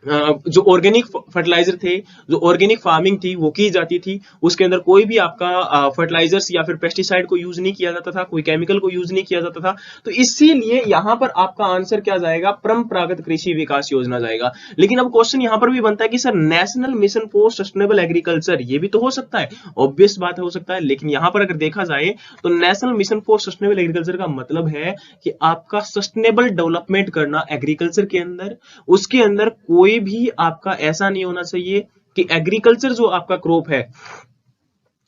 जो ऑर्गेनिक फर्टिलाइजर थे, जो ऑर्गेनिक फार्मिंग थी वो की जाती थी। उसके अंदर कोई भी आपका फर्टिलाइजर्स या फिर पेस्टिसाइड को यूज नहीं किया जाता था, कोई केमिकल को यूज नहीं किया जाता था। तो इसीलिए यहां पर आपका आंसर क्या जाएगा? परंपरागत कृषि विकास योजना जाएगा। लेकिन अब क्वेश्चन यहां पर भी बनता है कि sir national mission for sustainable agriculture, ये भी तो हो सकता है, ऑब्वियस बात हो सकता है। लेकिन यहां पर अगर देखा जाए तो national mission for sustainable agriculture का मतलब है कि आपका सस्टेनेबल डेवलपमेंट करना एग्रीकल्चर के अंदर। उसके अंदर कोई भी आपका ऐसा नहीं होना चाहिए कि एग्रीकल्चर जो आपका क्रॉप है,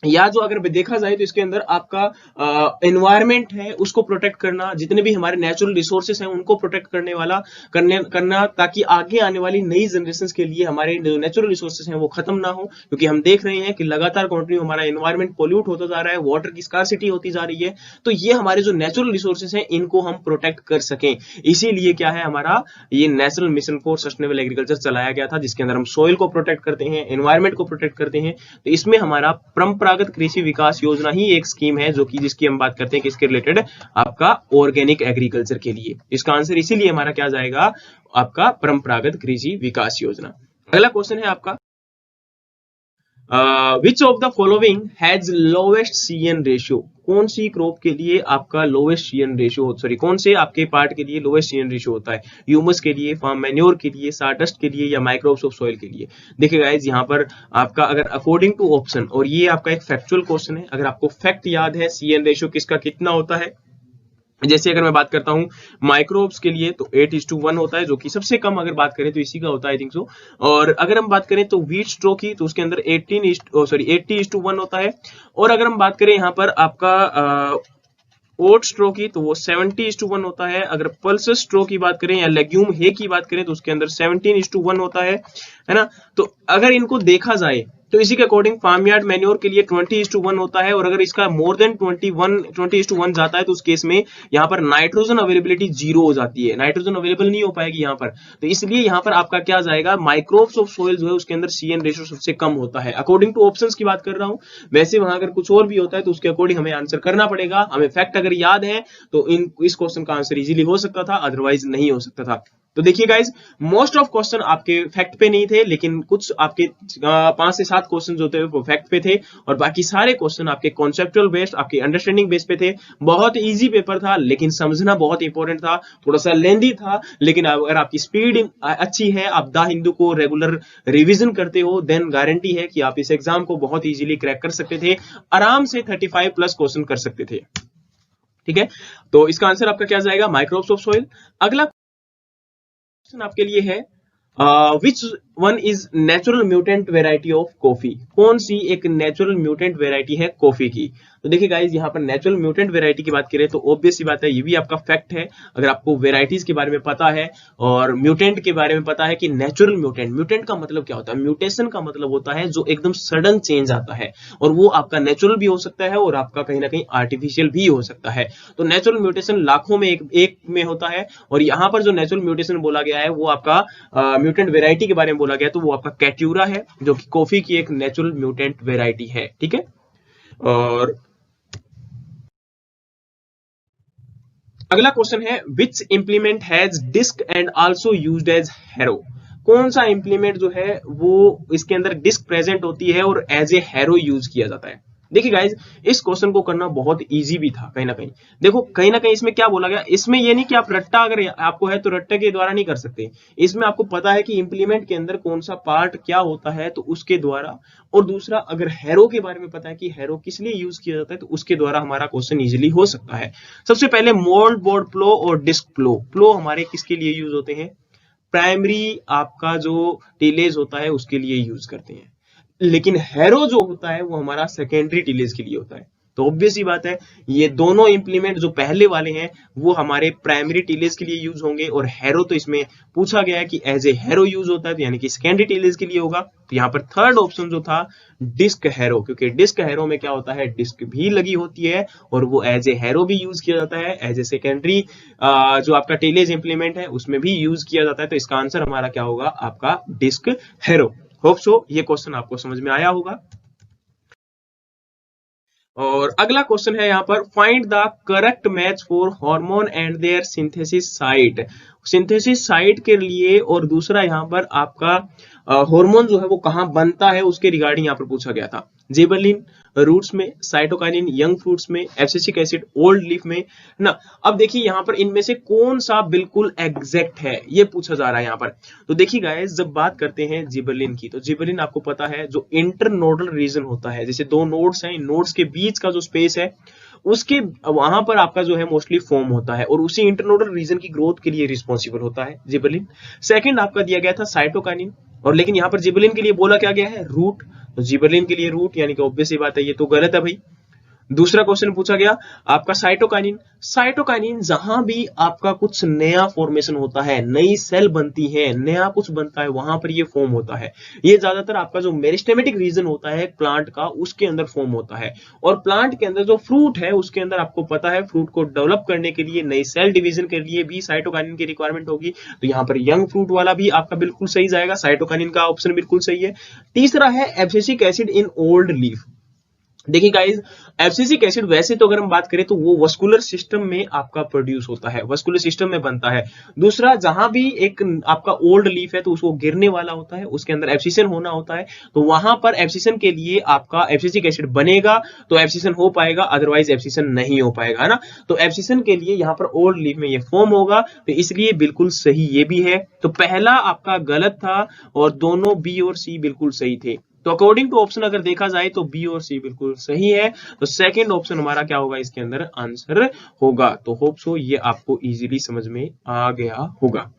या जो अगर देखा जाए तो इसके अंदर आपका एनवायरनमेंट है उसको प्रोटेक्ट करना, जितने भी हमारे नेचुरल रिसोर्सेस हैं उनको प्रोटेक्ट करने वाला करना, ताकि आगे आने वाली नई जनरेशन के लिए हमारे जो नेचुरल रिसोर्सेस हैं वो खत्म ना हो। क्योंकि हम देख रहे हैं कि लगातार कंटिन्यू हमारा एनवायरनमेंट पोल्यूट होता जा रहा है, वाटर की स्कार्सिटी होती जा रही है। तो ये हमारे जो नेचुरल रिसोर्सेस हैं इनको हम प्रोटेक्ट कर सकें, इसीलिए क्या है हमारा ये national mission for sustainable agriculture चलाया गया था, जिसके अंदर हम सोइल को प्रोटेक्ट करते हैं, एनवायरमेंट को प्रोटेक्ट करते हैं। तो इसमें हमारा परंपरागत कृषि विकास योजना ही एक स्कीम है जो कि जिसकी हम बात करते हैं किसके रिलेटेड? आपका ऑर्गेनिक एग्रीकल्चर के लिए। इसका आंसर इसीलिए हमारा क्या जाएगा? आपका परंपरागत कृषि विकास योजना। अगला क्वेश्चन है आपका विच of the following has lowest CN ratio. कौन सी क्रॉप के लिए आपका लोवेस्ट CN रेशियो, सॉरी कौन से आपके पार्ट के लिए लोवेस्ट CN रेशियो होता है? ह्यूमस के लिए, फार्म मैन्योर के लिए, साडस्ट के लिए, या माइक्रोब्स ऑफ सॉइल के लिए? देखिए गाइस यहाँ पर आपका अगर अकॉर्डिंग टू ऑप्शन, और ये आपका एक फैक्चुअल क्वेश्चन है, अगर आपको फैक्ट याद है CN रेशियो किसका कितना होता है, जैसे अगर मैं बात करता हूं माइक्रोब्स के लिए तो 8:1 होता है, जो कि सबसे कम अगर बात करें तो इसी का होता है, आई थिंक सो। और अगर हम बात करें तो व्हीट स्ट्रो की, तो उसके अंदर 80:1 होता है। और अगर हम बात करें यहाँ पर आपका ओट स्ट्रो की, तो वो 70:1 होता है। अगर पल्सेस स्ट्रो की बात करें या लेग्यूम हे की बात करें तो उसके अंदर 17:1 होता है ना। तो अगर इनको देखा जाए तो इसी के अकॉर्डिंग फार्म यार्ड मैन्योर के लिए 20:1 होता है। और अगर इसका मोर देन 20:1 जाता है तो उस केस में यहाँ पर नाइट्रोजन अवेलेबिलिटी 0 हो जाती है, नाइट्रोजन अवेलेबल नहीं हो पाएगी यहाँ पर। तो इसलिए यहाँ पर आपका क्या जाएगा? माइक्रोब्स ऑफ सोइल जो है उसके अंदर CN रेशियो सबसे कम होता है। अकॉर्डिंग टू ऑप्शंस की बात कर रहा हूँ, वैसे वहां अगर कुछ और भी होता है तो उसके अकॉर्डिंग हमें आंसर करना पड़ेगा। हमें फैक्ट अगर याद है तो इस क्वेश्चन का आंसर इजीली हो सकता था, अदरवाइज नहीं हो सकता था। तो देखिए गाइज, मोस्ट ऑफ क्वेश्चन आपके फैक्ट पे नहीं थे, लेकिन कुछ आपके 5 से 7 क्वेश्चन जो थे वो फैक्ट पे थे, और बाकी सारे क्वेश्चन आपके कॉन्सेप्चुअल बेस्ड, आपके अंडरस्टैंडिंग बेस पे थे। बहुत इजी पेपर था, लेकिन समझना बहुत इंपॉर्टेंट था, थोड़ा सा लेंदी था। लेकिन अगर आपकी स्पीड अच्छी है, आप द हिंदू को रेगुलर रिविजन करते हो, देन गारंटी है कि आप इस एग्जाम को बहुत इजीली क्रैक कर सकते थे, आराम से 35+ क्वेश्चन कर सकते थे। ठीक है, तो इसका आंसर आपका क्या जाएगा? Microbes of soil. अगला क्वेश्चन आपके लिए है which one is natural mutant variety of coffee. कौन सी एक नेचुरल म्यूटेंट वेराइटी है कॉफी की? तो देखिए गाइस, यहाँ पर नेचुरल म्यूटेंट वेराइटी की बात करें तो ऑब्वियस सी बात है, ये भी आपका फैक्ट है। अगर आपको वेराइटीज के बारे में पता है और म्यूटेंट के बारे में पता है कि नेचुरल म्यूटेंट, म्यूटेंट का मतलब क्या होता है? म्यूटेशन का मतलब होता है जो एकदम सडन चेंज आता है, और वो आपका नेचुरल भी हो सकता है और आपका कहीं ना कहीं आर्टिफिशियल भी हो सकता है। तो नेचुरल म्यूटेशन लाखों में एक में होता है, और यहाँ पर जो नेचुरल म्यूटेशन बोला गया है वो आपका म्यूटेंट वेराइटी के बारे में बोला गया, तो वो आपका कैट्यूरा है, जो कि कॉफी की एक नेचुरल म्यूटेंट वेराइटी है। ठीक है, और अगला क्वेश्चन है which implement has disc and also used as harrow. कौन सा इंप्लीमेंट जो है वो इसके अंदर डिस्क प्रेजेंट होती है और एज ए हैरो यूज किया जाता है? देखिए गाइज, इस क्वेश्चन को करना बहुत इजी भी था कहीं ना कहीं। देखो कहीं ना कहीं इसमें क्या बोला गया, इसमें ये नहीं कि आप रट्टा अगर आपको है तो रट्टे के द्वारा नहीं कर सकते। इसमें आपको पता है कि इंप्लीमेंट के अंदर कौन सा पार्ट क्या होता है तो उसके द्वारा, और दूसरा अगर हैरो के बारे में पता है कि हैरो किस लिए यूज किया जाता है तो उसके द्वारा हमारा क्वेश्चन इजिली हो सकता है। सबसे पहले मोल्ड बोर्ड प्लो और डिस्क प्लो। प्लो हमारे किसके लिए यूज होते हैं, प्राइमरी आपका जो टीलेज होता है उसके लिए यूज करते हैं, लेकिन हैरो जो होता है वो हमारा सेकेंडरी टीलेज के लिए होता है। तो ऑब्वियस ही बात है, ये दोनों इंप्लीमेंट जो पहले वाले हैं वो हमारे प्राइमरी टीलेज के लिए यूज होंगे, और हैरो तो इसमें पूछा गया है कि एज ए हैरो यूज होता है तो यानी कि सेकेंडरी टीलेज के लिए होगा। तो यहाँ पर थर्ड ऑप्शन जो था डिस्क हैरो, क्योंकि डिस्क हैरो में क्या होता है, डिस्क भी लगी होती है और वो एज ए हैरो भी यूज किया जाता है, एज ए सेकेंडरी जो आपका टीलेज इंप्लीमेंट है उसमें भी यूज किया जाता है। तो इसका आंसर हमारा क्या होगा, आपका डिस्क हैरो। होप सो ये क्वेश्चन आपको समझ में आया होगा। और अगला क्वेश्चन है यहाँ पर, find the correct match for hormone and their synthesis site. Synthesis site के लिए, और दूसरा यहाँ पर आपका हार्मोन जो है वो कहाँ बनता है उसके रिगार्डिंग यहाँ पर पूछा गया था। जिबरलिन रूट्स में, साइटोकाइनिन यंग फ्रूट्स में, एब्सिसिक एसिड ओल्ड लीफ में ना। अब देखिए यहाँ पर इनमें से कौन सा बिल्कुल एग्जैक्ट है ये पूछा जा रहा है यहाँ पर। तो देखिए गाइस, जब बात करते हैं जिबरलिन की, तो जिबरलिन आपको पता है जो इंटरनोडल रीजन होता है, जैसे दो नोड्स हैं, इन नोड्स के बीच का जो स्पेस है उसके वहां पर आपका जो है मोस्टली फॉर्म होता है, और उसी इंटरनोडल रीजन की ग्रोथ के लिए रिस्पॉन्सिबल होता है जिबरलिन। सेकंड आपका दिया गया था साइटोकाइनिन, और लेकिन यहाँ पर जिबरलिन के लिए बोला क्या गया है, रूट। तो जिबरलिन के लिए रूट, यानी कि ऑब्वियस ही बात है ये तो गलत है भाई। दूसरा क्वेश्चन पूछा गया आपका साइटोकाइनिन। साइटोकाइनिन जहां भी आपका कुछ नया फॉर्मेशन होता है, नई सेल बनती है, नया कुछ बनता है, वहां पर ये फॉर्म होता है। ये ज्यादातर आपका जो मेरिस्टेमेटिक रीजन होता है प्लांट का उसके अंदर फॉर्म होता है, और प्लांट के अंदर जो फ्रूट है उसके अंदर आपको पता है फ्रूट को डेवलप करने के लिए, नई सेल डिवीजन के लिए भी साइटोकाइनिन की रिक्वायरमेंट होगी। तो यहाँ पर यंग फ्रूट वाला भी आपका बिल्कुल सही जाएगा, साइटोकाइनिन का ऑप्शन बिल्कुल सही है। तीसरा है abscisic acid in old leaf. देखिए गाइस, एब्सिसिक एसिड वैसे तो अगर हम बात करें तो वो वस्कुलर सिस्टम में आपका प्रोड्यूस होता है, वस्कुलर सिस्टम में बनता है। दूसरा, जहां भी एक आपका ओल्ड लीफ है तो उसको गिरने वाला होता है, उसके अंदर एब्सिशन होना होता है, तो वहां पर एब्सिशन के लिए आपका एब्सिसिक एसिड बनेगा तो एब्सिशन हो पाएगा, अदरवाइज एब्सिशन नहीं हो पाएगा, है ना। तो एब्सिशन के लिए यहाँ पर ओल्ड लीफ में ये फॉर्म होगा, तो इसलिए बिल्कुल सही ये भी है। तो पहला आपका गलत था और दोनों बी और सी बिल्कुल सही थे। तो अकॉर्डिंग टू ऑप्शन अगर देखा जाए तो बी और सी बिल्कुल सही है। तो सेकंड ऑप्शन हमारा क्या होगा, इसके अंदर आंसर होगा। तो होप सो ये आपको इजीली समझ में आ गया होगा।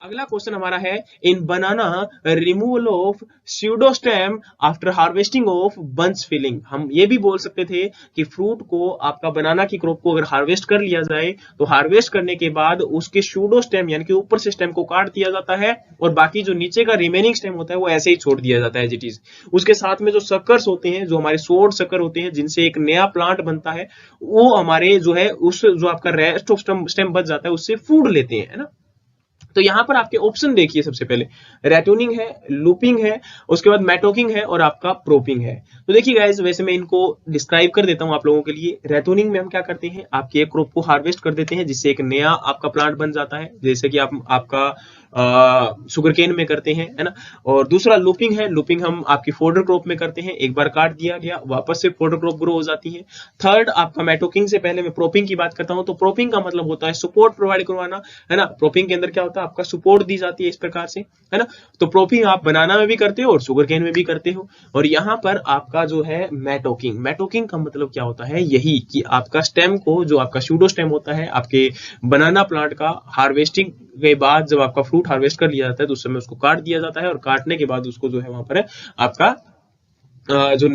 अगला क्वेश्चन हमारा है, in banana removal of pseudostem after harvesting of bunch filling. हम ये भी बोल सकते थे कि फ्रूट को, आपका बनाना की क्रॉप को अगर हार्वेस्ट कर लिया जाए तो हार्वेस्ट करने के बाद उसके स्यूडोस्टेम यानी कि ऊपर से स्टेम को काट दिया जाता है, और बाकी जो नीचे का रिमेनिंग स्टेम होता है वो ऐसे ही छोड़ दिया जाता है एज इट इज। उसके साथ में जो सकर्स होते हैं, जो हमारे सोड सकर होते हैं जिनसे एक नया प्लांट बनता है, वो हमारे जो है उस जो आपका रेस्ट ऑफ स्टेम बच जाता है उससे फूड लेते हैं, है ना। तो यहां पर आपके ऑप्शन देखिए, सबसे पहले रेटूनिंग है, लूपिंग है, उसके बाद मेटोकिंग है और आपका प्रोपिंग है। तो देखिए गाइस, वैसे मैं इनको डिस्क्राइब कर देता हूं आप लोगों के लिए। रेटूनिंग में हम क्या करते हैं, आपकी एक क्रॉप को हार्वेस्ट कर देते हैं जिससे एक नया आपका प्लांट बन जाता है, जैसे कि आप आपका शुगर केन में करते हैं, है ना। और दूसरा लूपिंग है, लूपिंग हम आपकी फोडर क्रॉप में करते हैं, एक बार काट दिया गया वापस से फोडर क्रॉप ग्रो हो जाती है। थर्ड आपका मेटोकिंग से पहले मैं प्रोपिंग की बात करता हूं। तो प्रोपिंग का मतलब होता है सपोर्ट प्रोवाइड करवाना, है ना। प्रोपिंग के अंदर क्या होता है, आपका सपोर्ट दी जाती है इस प्रकार से, है ना। तो प्रोपिंग आप बनाना में भी करते हो और शुगर केन में भी करते हो। और यहाँ पर आपका जो है मेटोकिंग, मेटोकिंग का मतलब क्या होता है, यही कि आपका स्टेम को, जो आपका सूडो स्टेम होता है आपके बनाना प्लांट का, हार्वेस्टिंग के बाद जब आपका फ्रूट हार्वेस्ट कर लिया जाता है तो उस समय उसको काट दिया जाता है, और काटने के बाद उसको जो है वहां पर आपका जो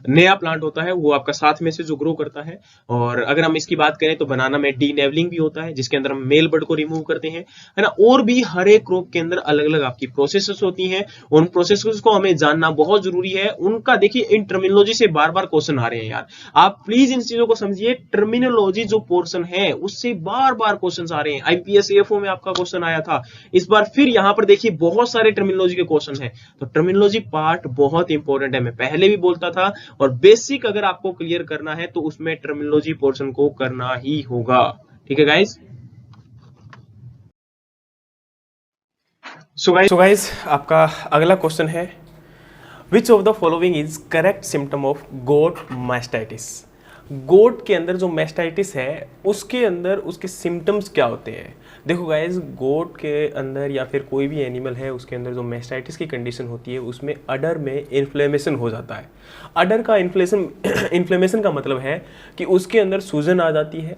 नया प्लांट होता है वो आपका साथ में से जो ग्रो करता है। और अगर हम इसकी बात करें तो बनाना में डीनेवलिंग भी होता है जिसके अंदर हम मेल बड को रिमूव करते हैं, है ना। और भी हर एक क्रॉप के अंदर अलग अलग आपकी प्रोसेसेस होती हैं, उन प्रोसेसेस को हमें जानना बहुत जरूरी है। उनका देखिए, इन टर्मिनोलॉजी से बार बार क्वेश्चन आ रहे हैं यार, आप प्लीज इन चीजों को समझिए। टर्मिनोलॉजी जो पोर्शन है उससे बार बार क्वेश्चन आ रहे हैं। आईपीएस एएफओ में आपका क्वेश्चन आया था, इस बार फिर यहाँ पर देखिए बहुत सारे टर्मिनोलॉजी के क्वेश्चन है। तो टर्मिनोलॉजी पार्ट बहुत इंपॉर्टेंट है, मैं पहले भी बोलता था। और बेसिक अगर आपको क्लियर करना है तो उसमें टर्मिनोलॉजी पोर्शन को करना ही होगा, ठीक है गाइस। सो गाइस आपका अगला क्वेश्चन है, which of the following is correct symptom of goat mastitis. Goat के अंदर जो मास्टाइटिस है उसके अंदर उसके सिम्टम्स क्या होते हैं। देखो गाइज, गोट के अंदर या फिर कोई भी एनिमल है उसके अंदर जो मास्टाइटिस की कंडीशन होती है उसमें अडर में इन्फ्लेमेशन हो जाता है। अडर का इन्फ्लेमेशन का मतलब है कि उसके अंदर सूजन आ जाती है,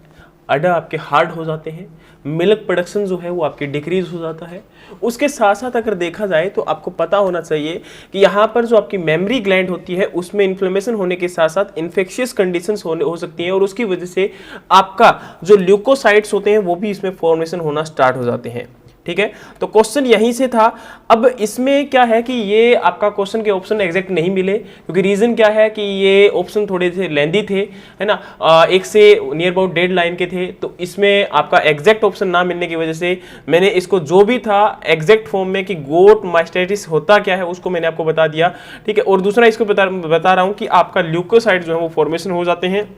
अडर आपके हार्ड हो जाते हैं, मिल्क प्रोडक्शन जो है वो आपकी डिक्रीज हो जाता है। उसके साथ साथ अगर देखा जाए तो आपको पता होना चाहिए कि यहाँ पर जो आपकी मेमोरी ग्लैंड होती है उसमें इन्फ्लेमेशन होने के साथ साथ इन्फेक्शियस कंडीशंस हो सकती हैं और उसकी वजह से आपका जो ल्यूकोसाइट्स होते हैं वो भी इसमें फॉर्मेशन होना स्टार्ट हो जाते हैं। ठीक है, तो क्वेश्चन यहीं से था। अब इसमें क्या है कि ये आपका क्वेश्चन के ऑप्शन एग्जैक्ट नहीं मिले, क्योंकि रीजन क्या है कि ये ऑप्शन थोड़े से लेंदी थे, है ना, एक से नियर अबाउट डेड लाइन के थे, तो इसमें आपका एग्जैक्ट ऑप्शन ना मिलने की वजह से मैंने इसको जो भी था एग्जैक्ट फॉर्म में कि गोट मास्टाइटिस होता क्या है उसको मैंने आपको बता दिया। ठीक है, और दूसरा इसको बता रहा हूँ कि आपका ल्यूकोसाइट जो है वो फॉर्मेशन हो जाते हैं,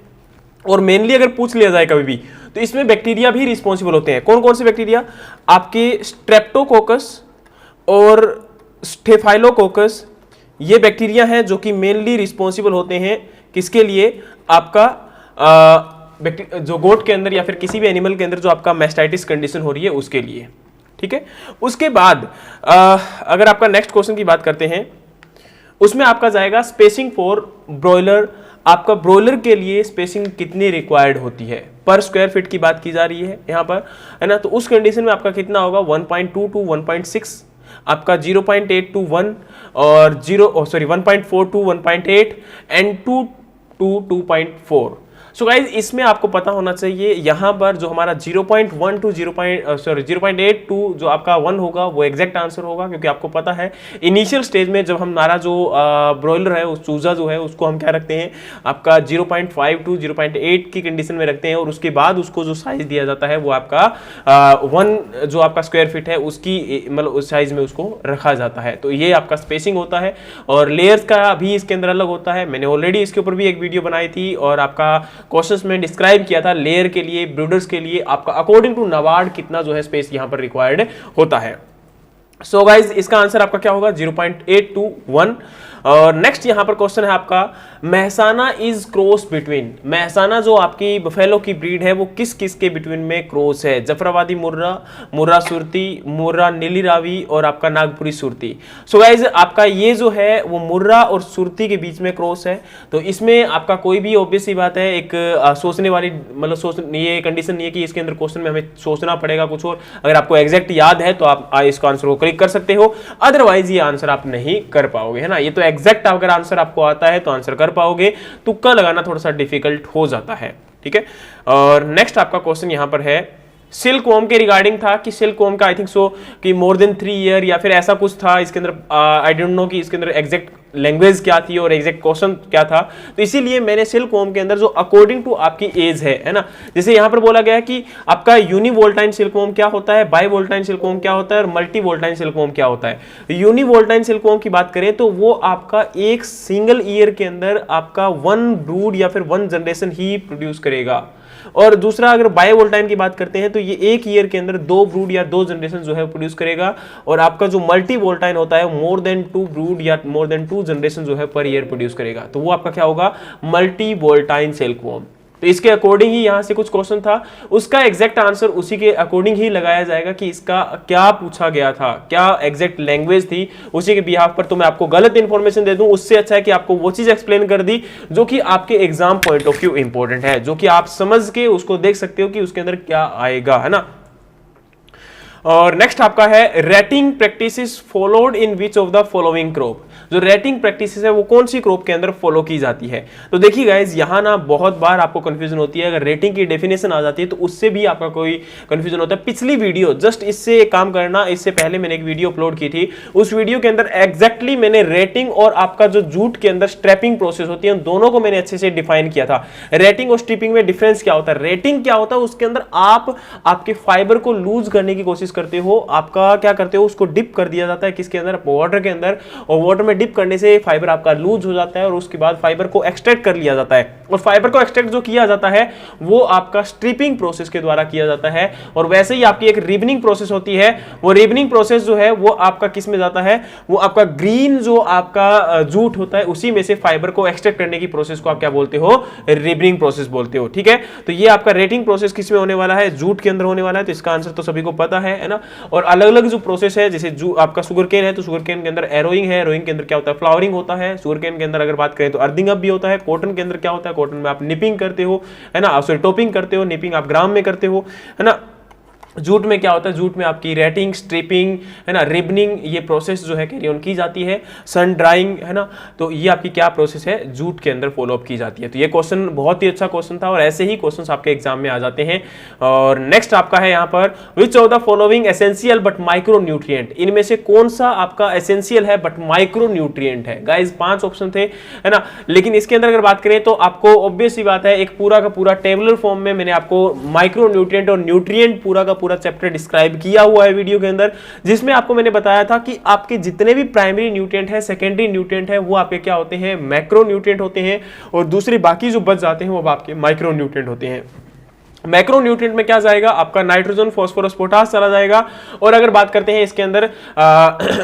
और मेनली अगर पूछ लिया जाए कभी भी तो इसमें बैक्टीरिया भी रिस्पॉन्सिबल होते हैं। कौन कौन से बैक्टीरिया? आपके स्ट्रेप्टोकोकस और स्टेफाइलोकोकस, ये बैक्टीरिया हैं जो कि मेनली रिस्पॉन्सिबल होते हैं किसके लिए? आपका जो गोट के अंदर या फिर किसी भी एनिमल के अंदर जो आपका मास्टाइटिस कंडीशन हो रही है उसके लिए। ठीक है, उसके बाद अगर आपका नेक्स्ट क्वेश्चन की बात करते हैं उसमें आपका जाएगा स्पेसिंग फॉर ब्रॉयलर। आपका ब्रॉयलर के लिए स्पेसिंग कितनी रिक्वायर्ड होती है? पर स्क्वायर फीट की बात की जा रही है यहाँ पर, है ना, तो उस कंडीशन में आपका कितना होगा? 1.2 to 1.6, आपका 0.8 to 1 और 1.4 to 1.8 and 2 to 2.4। So guys, इसमें आपको पता होना चाहिए यहाँ पर जो हमारा 0.1 to 0.8 to जो आपका 1 होगा वो एग्जैक्ट आंसर होगा, क्योंकि आपको पता है इनिशियल स्टेज में जब हमारा जो ब्रॉयलर है उस चूजा जो है उसको हम क्या रखते हैं? आपका 0.5 to 0.8 की कंडीशन में रखते हैं, और उसके बाद उसको जो साइज दिया जाता है वो आपका 1 जो आपका स्क्वायर फीट है उसकी मतलब उस साइज में उसको रखा जाता है। तो ये आपका स्पेसिंग होता है, और लेयर्स का भी इसके अंदर अलग होता है। मैंने ऑलरेडी इसके ऊपर भी एक वीडियो बनाई थी और आपका क्वेश्चंस में डिस्क्राइब किया था लेयर के लिए, ब्रूडर्स के लिए आपका अकॉर्डिंग टू नाबार्ड कितना जो है स्पेस यहां पर रिक्वायर्ड होता है। सो गाइज, इसका आंसर आपका क्या होगा? 0.8 to 1। और नेक्स्ट यहां पर क्वेश्चन है आपका, Mehsana is cross between. Mehsana जो आपकी बफेलो की ब्रीड है वो किस किस के बिटवीन में क्रॉस है? जफराबादी मुर्रा, मुर्रा सुरती, मुर्रा नीली रावी और आपका नागपुरी सुरती। सो गाइज, आपका ये जो है वो मुर्रा और सुरती के बीच में क्रॉस है, तो इसमें आपका कोई भी ऑब्वियस सी बात है एक सोचने वाली मतलब ये कंडीशन नहीं है कि इसके अंदर क्वेश्चन में हमें सोचना पड़ेगा कुछ और। अगर आपको एग्जैक्ट याद है तो आप इसको आंसर को क्लिक कर सकते हो, अदरवाइज ये आंसर आप नहीं कर पाओगे, है ना। ये तो एग्जैक्ट अगर आंसर आपको आता है तो आंसर कर पाओगे, तुक्का लगाना थोड़ा सा डिफिकल्ट हो जाता है। ठीक है, और नेक्स्ट आपका क्वेश्चन यहां पर है सिल्क वॉर्म के रिगार्डिंग था कि सिल्क वॉर्म का आई थिंक सो कि मोर देन 3 ईयर या फिर ऐसा कुछ था इसके अंदर। आई डोंट नो कि इसके अंदर एग्जैक्ट लैंग्वेज क्या थी और एग्जैक्ट क्वेश्चन क्या था, तो इसीलिए मैंने सिल्क वॉर्म के अंदर जो अकॉर्डिंग टू आपकी एज है ना, जैसे यहां पर बोला गया है कि आपका यूनिवोल्टाइन सिल्क वॉर्म क्या होता है, बाईवोल्टाइन सिल्क वॉर्म क्या होता है और मल्टी वोल्टाइन सिल्क वॉर्म क्या होता है। यूनिवोल्टाइन सिल्क वॉर्म की बात करें तो वो आपका एक सिंगल ईयर के अंदर आपका 1 ब्रूड या फिर 1 जनरेशन ही प्रोड्यूस करेगा, और दूसरा अगर बायोवोल्टाइन की बात करते हैं तो ये एक ईयर के अंदर 2 ब्रूड या 2 जनरेशन जो है प्रोड्यूस करेगा, और आपका जो मल्टी वोल्टाइन होता है मोर देन 2 ब्रूड या मोर देन 2 जनरेशन जो है पर ईयर प्रोड्यूस करेगा, तो वो आपका क्या होगा? Multi voltine silk worm. तो इसके अकॉर्डिंग ही यहां से कुछ क्वेश्चन था, उसका एग्जैक्ट आंसर उसी के अकॉर्डिंग ही लगाया जाएगा कि इसका क्या पूछा गया था, क्या एग्जैक्ट लैंग्वेज थी, उसी के बिहाफ पर तो मैं आपको गलत इंफॉर्मेशन दे दूं, उससे अच्छा है कि आपको वो चीज एक्सप्लेन कर दी जो कि आपके exam point of view important है, जो कि आप समझ के उसको देख सकते हो कि उसके अंदर क्या आएगा, है ना। और नेक्स्ट आपका है rating practices followed in which of the following crop. जो रेटिंग प्रैक्टिसेस है वो कौन सी क्रॉप के अंदर फॉलो की जाती है? तो देखिए गाइज, यहाँ ना बहुत बार आपको कंफ्यूजन होती है, अगर रेटिंग की डेफिनेशन आ जाती है तो उससे भी आपका कोई कंफ्यूजन होता है। पिछली वीडियो जस्ट इससे काम करना, इससे पहले मैंने एक वीडियो अपलोड की थी, उस वीडियो के अंदर एग्जैक्टली मैंने रेटिंग और आपका जो जूट के अंदर स्ट्रैपिंग प्रोसेस होती है दोनों को मैंने अच्छे से डिफाइन किया था। रेटिंग और स्ट्रिपिंग में डिफरेंस क्या होता है? रेटिंग क्या होता है? उसके अंदर आप आपके फाइबर को लूज करने की कोशिश करते हो, आपका क्या करते हो, उसको डिप कर दिया जाता है किसके अंदर? वाटर के अंदर, और वाटर में में डिप करने से फाइबर आपका लूज हो जाता है और उसके बाद फाइबर को एक्सट्रैक्ट कर लिया जाता है। और फाइबर को एक्सट्रैक्ट जो किया जाता है वो आपका स्ट्रिपिंग प्रोसेस के द्वारा किया जाता है। और वैसे ही आपकी एक रिबनिंग प्रोसेस होती है, वो रिबनिंग प्रोसेस जो है वो आपका किस में जाता है, वो आपका ग्रीन जो आपका जूट होता है उसी में से फाइबर को एक्सट्रैक्ट करने की प्रोसेस को आप क्या बोलते हो, रिबनिंग प्रोसेस बोलते हो। ठीक है, तो ये आपका रेटिंग प्रोसेस किस में होने वाला है, जूट के अंदर होने वाला है। तो इसका आंसर तो सभी को पता है ना। और अलग अलग जो प्रोसेस है, जैसे जो आपका शुगर केन है तो शुगर केन के अंदर एरोइंग है, एरोइंग के अंदर क्या होता है, फ्लावरिंग होता है। शुगर केन के अंदर अगर बात करें तो अर्थिंग अप भी होता है। कॉटन के अंदर क्या होता है, कॉटन में आप निपिंग करते हो, है ना, सॉरी टोपिंग करते हो, निपिंग आप ग्राम में करते हो, है ना। जूट में क्या होता है, जूट में आपकी रेटिंग, स्ट्रिपिंग, है ना, रिबनिंग, ये प्रोसेस जो है कैरी ऑन की जाती है। सन ड्राइंग, है ना, तो ये आपकी क्या प्रोसेस है, जूट के अंदर फॉलो अप की जाती है। तो ये क्वेश्चन बहुत ही अच्छा क्वेश्चन था और ऐसे ही क्वेश्चंस आपके एग्जाम में आ जाते हैं। और नेक्स्ट आपका है यहाँ पर, विच of the following essential but micro nutrient, इनमें से कौन सा आपका एसेंशियल है बट माइक्रो न्यूट्रिएंट है। गाइज 5 ऑप्शन थे, है ना, लेकिन इसके अंदर अगर बात करें तो आपको ऑब्वियस सी बात है, एक पूरा का पूरा टेबुलर फॉर्म में मैंने आपको माइक्रो न्यूट्रिएंट और न्यूट्रिएंट पूरा का पूरा चैप्टर डिस्क्राइब किया हुआ है वीडियो के अंदर, जिसमें आपको मैंने बताया था कि आपके जितने भी प्राइमरी न्यूट्रिएंट है, सेकेंडरी न्यूट्रिएंट है, वो आपके क्या होते हैं, मैक्रो न्यूट्रिएंट होते हैं। और दूसरे बाकी जो बच जाते हैं वो आपके माइक्रो न्यूट्रिएंट होते हैं। मैक्रो न्यूट्रिएंट में क्या जाएगा, आपका नाइट्रोजन, फास्फोरस, पोटास चला जाएगा। और अगर बात करते हैं इसके अंदर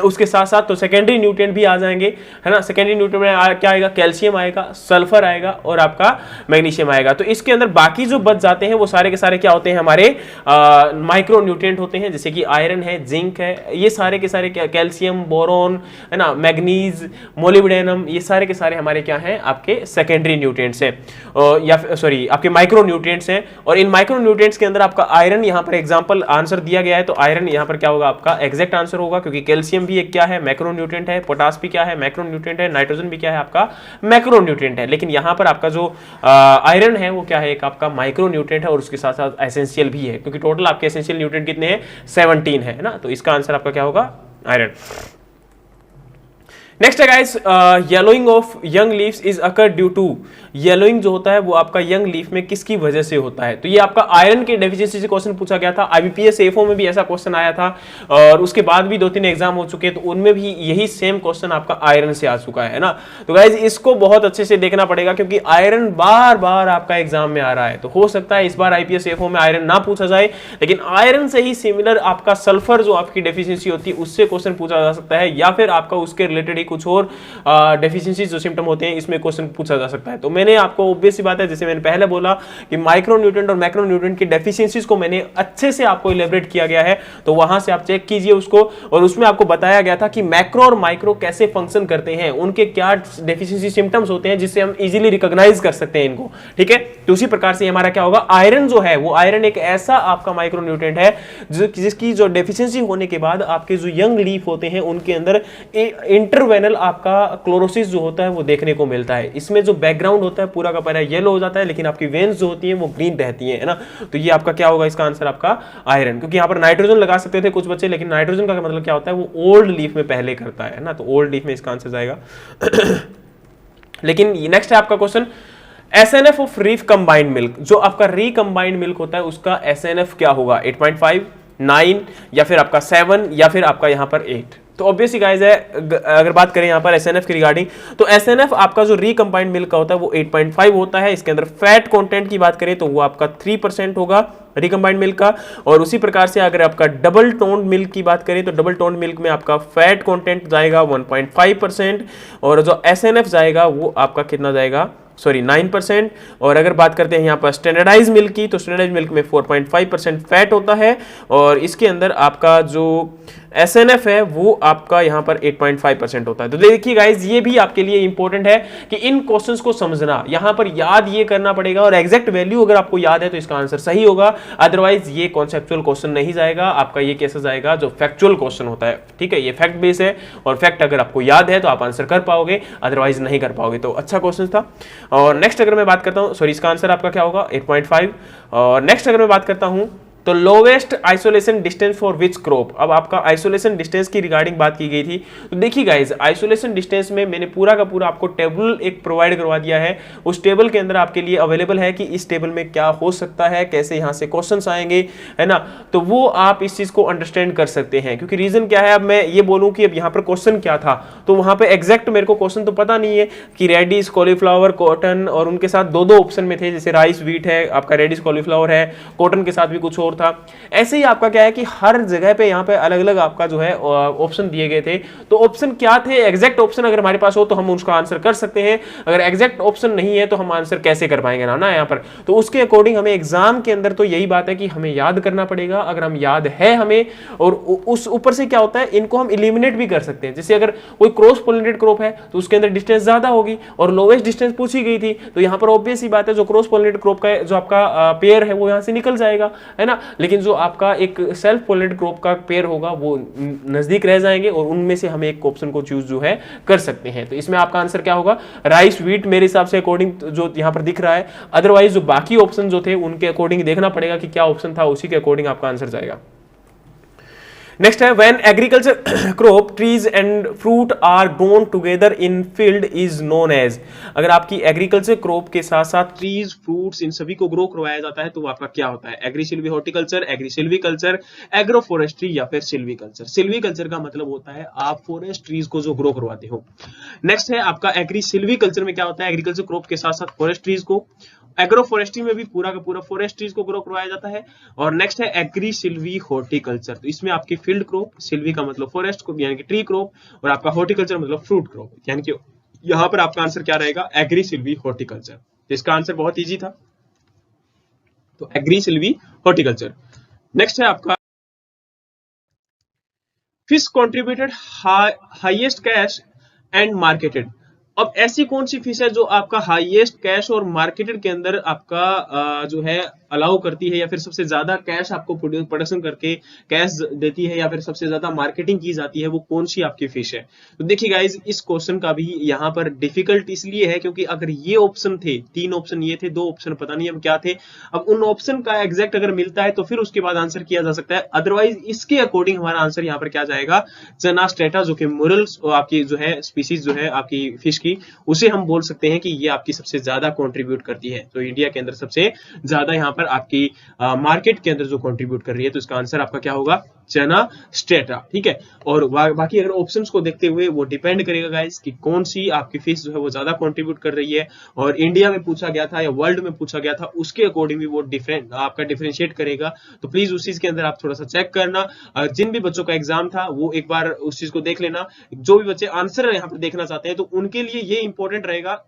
उसके साथ साथ तो सेकेंडरी न्यूट्रिएंट भी आ जाएंगे, है ना। सेकेंडरी न्यूट्रिएंट में क्या आएगा, कैल्शियम आएगा, सल्फर आएगा और आपका मैग्नीशियम आएगा। तो इसके अंदर बाकी जो बच जाते हैं वो सारे के सारे क्या होते हैं, हमारे माइक्रो न्यूट्रिएंट होते हैं, जैसे कि आयरन है, जिंक है, ये सारे के सारे कैल्शियम, बोरॉन, है ना, मैग्नीज, मोलिब्डेनम, ये सारे के सारे हमारे क्या हैं, आपके सेकेंडरी न्यूट्रिएंट्स हैं, या सॉरी आपके माइक्रो न्यूट्रिएंट्स हैं। और इन माइक्रो न्यूट्रिएंट्स के अंदर आपका आयरन यहाँ पर एग्जांपल आंसर दिया गया है, तो आयरन यहाँ पर क्या होगा, आपका एग्जैक्ट आंसर होगा, क्योंकि कैल्शियम भी एक क्या है, मैक्रो न्यूट्रिएंट है, पोटास भी क्या है, मैक्रो न्यूट्रिएंट है, नाइट्रोजन भी क्या है, आपका मैक्रो न्यूट्रिएंट है। लेकिन यहाँ पर आपका जो आयरन है वो क्या है, एक आपका माइक्रो न्यूट्रिएंट है और उसके साथ साथ एसेंशियल भी है, क्योंकि टोटल आपके एसेंशियल न्यूट्रिएंट कितने हैं, 17 है ना। तो इसका आंसर आपका क्या होगा, आयरन। नेक्स्ट है guys, yellowing of young leaves is occur due to, yellowing जो होता है वो आपका यंग लीफ में किसकी वजह से होता है। तो ये आपका आयरन की डेफिशिएंसी से क्वेश्चन पूछा गया था, आईबीपीएस एफओ में भी ऐसा क्वेश्चन आया था और उसके बाद भी 2-3 एग्जाम हो चुके हैं, तो उनमें भी यही सेम क्वेश्चन आपका आयरन से आ चुका है ना। तो गाइस इसको बहुत अच्छे से देखना पड़ेगा, क्योंकि आयरन बार बार आपका एग्जाम में आ रहा है। तो हो सकता है इस बार आईपीएस एफओ में आयरन ना पूछा जाए, लेकिन आयरन से ही सिमिलर आपका सल्फर जो आपकी डेफिशिएंसी होती है उससे क्वेश्चन पूछा जा सकता है, या फिर आपका उसके रिलेटेड ही कुछ और डेफिशिएंसी जो सिम्टम होते हैं इसमें क्वेश्चन पूछा जा सकता है। तो मैंने आपको ऑब्वियस सी बात है, जैसे मैंने पहले बोला कि माइक्रो न्यूट्रिएंट और मैक्रो न्यूट्रिएंट की डेफिशिएंसीज को मैंने अच्छे से आपको इलेबरेट किया गया है, तो वहां से आप चेक कीजिए उसको। और उसमें आपको बताया गया था कि मैक्रो और माइक्रो कैसे फंक्शन करते हैं, उनके क्या डेफिशिएंसी सिम्टम्स होते हैं जिससे हम इजीली रिकॉग्नाइज कर सकते हैं इनको, ठीक है। तो उसी प्रकार से हमारा क्या होगा, आयरन जो है वो आयरन एक ऐसा आपका माइक्रो न्यूट्रिएंट है जिसकी जो डेफिशिएंसी होने के बाद आपके जो यंग लीफ होते हैं उनके अंदर इंटरवेनल आपका क्लोरोसिस जो होता है वो देखने को मिलता है। इसमें जो बैकग्राउंड होता है पूरा का पूरा येलो हो जाता है, लेकिन आपकी वेन्स जो होती हैं वो ग्रीन रहती हैं, है ना। तो ये आपका क्या होगा, इसका आंसर आपका आयरन। क्योंकि यहाँ पर नाइट्रोजन लगा सकते थे कुछ बच्चे, लेकिन नाइट्रोजन का मतलब क्या होता है, वो ओल्ड लीफ में पहले करता है ना, तो ओल्ड लीफ में इसका आंसर जाएगा। लेकिन नेक्स्ट है आपका क्वेश्चन, एसएनएफ ऑफ रिकंबाइंड मिल्क, जो आपका रिकंबाइंड मिल्क होता है उसका एसएनएफ क्या होगा, 8.5, 9 या फिर आपका 7 या फिर आपका यहाँ पर 8। तो ऑब्वियसली गाइस है, अगर बात करें यहाँ पर एसएनएफ की रिगार्डिंग, तो एसएनएफ आपका जो रिकंबाइंड मिल्क का होता है वो 8.5 होता है। इसके अंदर फैट कंटेंट की बात करें तो वो आपका 3% होगा रिकंबाइंड मिल्क का। और उसी प्रकार से अगर आपका डबल टोन्ड मिल्क की बात करें तो डबल टोन्ड मिल्क में आपका फैट कंटेंट जाएगा 1.5% और जो एसएनएफ जाएगा वो आपका कितना जाएगा, सॉरी 9%। और अगर बात करते हैं यहाँ पर स्टैंडर्डाइज मिल्क की, तो स्टैंडर्डाइज मिल्क में 4.5% फैट होता है और इसके अंदर आपका जो एसएनएफ है वो आपका यहाँ पर 8.5% होता है। तो देखिए गाइज, ये भी आपके लिए इंपॉर्टेंट है कि इन क्वेश्चंस को समझना, यहाँ पर याद ये करना पड़ेगा और एग्जैक्ट वैल्यू अगर आपको याद है तो इसका आंसर सही होगा, अदरवाइज ये कॉन्सेप्चुअल क्वेश्चन नहीं जाएगा आपका, ये कैसे जाएगा, जो फैक्चुअल क्वेश्चन होता है, ठीक है। ये फैक्ट बेस है और फैक्ट अगर आपको याद है तो आप आंसर कर पाओगे, अदरवाइज नहीं कर पाओगे। तो अच्छा क्वेश्चन था। और नेक्स्ट अगर मैं बात करता हूँ, सॉरी इसका आंसर आपका क्या होगा, 8.5। और नेक्स्ट अगर मैं बात करता हूँ तो lowest isolation distance for which crop. अब आपका आइसोलेशन डिस्टेंस की रिगार्डिंग बात की गई थी। तो देखिए गाइस, आइसोलेशन डिस्टेंस में मैंने पूरा का पूरा आपको टेबल एक प्रोवाइड करवा दिया है। उस टेबल के अंदर आपके लिए अवेलेबल है कि इस टेबल में क्या हो सकता है, कैसे यहां से क्वेश्चंस आएंगे, है ना। तो वो आप इस चीज को अंडरस्टैंड कर सकते हैं, क्योंकि रीजन क्या है, अब मैं ये बोलूं कि अब यहां पर क्वेश्चन क्या था, तो वहां पे एग्जैक्ट मेरे को क्वेश्चन तो पता नहीं है कि रेडिस, कॉलीफ्लावर, कॉटन, और उनके साथ दो दो ऑप्शन में थे, जैसे राइस, व्हीट है, आपका रेडिस, कॉलीफ्लावर है, कॉटन के साथ भी कुछ और था। ऐसे ही आपका क्या है कि हर जगह पे यहाँ पे अलग अलग आपका जो है ऑप्शन दिए गए थे। तो ऑप्शन क्या थे, एग्जैक्ट ऑप्शन अगर हमारे पास हो तो हम उसका आंसर कर सकते हैं, अगर एग्जैक्ट ऑप्शन नहीं है तो हम आंसर कैसे कर पाएंगे ना यहाँ पर। तो उसके अकॉर्डिंग हमें एग्जाम के अंदर तो यही बात है कि हमें याद करना पड़ेगा। अगर हम याद है हमें, और उस ऊपर से क्या होता है, इनको हम इलिमिनेट भी कर सकते हैं। जैसे अगर कोई क्रॉस पोलिनेटेड क्रॉप है तो उसके अंदर डिस्टेंस ज्यादा होगी, और लोवेस्ट डिस्टेंस पूछी गई थी, तो यहाँ पर ऑब्वियस ही बात है जो क्रॉस पोलिनेटेड क्रॉप का जो आपका पेयर है वो यहाँ से निकल जाएगा, है ना। लेकिन जो आपका एक सेल्फ पोलिनेटेड क्रॉप का पेयर होगा वो नजदीक रह जाएंगे, और उनमें से हम एक ऑप्शन को चूज जो है कर सकते हैं। तो इसमें आपका आंसर क्या होगा, राइस, व्हीट, मेरे हिसाब से अकॉर्डिंग जो यहां पर दिख रहा है। अदरवाइज जो बाकी ऑप्शन जो थे उनके अकॉर्डिंग देखना पड़ेगा कि क्या ऑप्शन था, उसी के अकॉर्डिंग आपका आंसर जाएगा। नेक्स्ट है, when agriculture crop, trees and fruit are grown together in field is known as. अगर आपकी एग्रीकल्चर क्रॉप के साथ साथ ट्रीज, फ्रूट्स, इन सभी को ग्रो करवाया जाता है तो आपका क्या होता है, agri silvi horticulture, agri silvi culture, agro forestry या फिर सिल्वी कल्चर। सिल्वी कल्चर का मतलब होता है आप फॉरेस्ट ट्रीज को जो ग्रो करवाते हो। नेक्स्ट है आपका एग्री सिल्वी कल्चर में क्या होता है, एग्रीकल्चर क्रॉप के साथ साथ फॉरेस्ट ट्रीज को, एग्रो फॉरेस्ट्री में भी पूरा का पूरा फॉरेस्ट ट्रीज को ग्रो करवाया जाता है। और नेक्स्ट है एग्री सिल्वी हॉर्टिकल्चर, तो इसमें आपकी फील्ड क्रॉप, सिल्वी का मतलब फॉरेस्ट क्रॉप यानी कि ट्री क्रॉप, और आपका हॉर्टिकल्चर मतलब फ्रूट क्रॉप, यानी कि यहां पर आपका आंसर क्या रहेगा, एग्री सिल्वी हॉर्टिकल्चर। तो इसका आंसर बहुत इजी था, तो एग्री सिल्वी हॉर्टिकल्चर। नेक्स्ट है आपका fish contributed highest cash and marketed. अब ऐसी कौन सी फिश है जो आपका हाईएस्ट कैश और मार्केटेड के अंदर आपका जो है अलाउ करती है, या फिर सबसे ज्यादा कैश आपको प्रोडक्शन करके कैश देती है, या फिर सबसे ज्यादा मार्केटिंग की जाती है, वो कौन सी आपकी फिश है। तो देखिए गाइज, इस क्वेश्चन का भी यहाँ पर डिफिकल्ट इसलिए है क्योंकि अगर ये ऑप्शन थे, तीन ऑप्शन ये थे, दो ऑप्शन पता नहीं अब क्या थे, अब उन ऑप्शन का एग्जैक्ट अगर मिलता है तो फिर उसके बाद आंसर किया जा सकता है। अदरवाइज इसके अकॉर्डिंग हमारा आंसर यहाँ पर क्या जाएगा, चना स्टेटा, जो कि मुरल्स आपकी जो है स्पीसीज जो है आपकी फिश की, उसे हम बोल सकते हैं कि ये आपकी सबसे ज्यादा कंट्रीब्यूट करती है। तो इंडिया के अंदर सबसे ज्यादा यहाँ पर आपकी मार्केट के अंदर जो कंट्रीब्यूट कर रही है, तो इसका आंसर आपका क्या होगा, चना स्टेटा। ठीक है, और बाकी अगर ऑप्शंस को देखते हुए वो डिपेंड करेगा गाइस कि कौन सी आपकी फिश जो है वो ज्यादा कंट्रीब्यूट कर रही है, और इंडिया में पूछा गया था या वर्ल्ड में पूछा गया था, उसके अकॉर्डिंग भी वो डिफरेंट आपका डिफरेंशिएट करेगा। तो प्लीज उस चीज के अंदर आप थोड़ा सा चेक करना। जिन भी बच्चों का एग्जाम था वो एक बार उस चीज को देख लेना। जो भी बच्चे आंसर यहाँ पर देखना चाहते हैं तो उनके लिए ये इंपॉर्टेंट रहेगा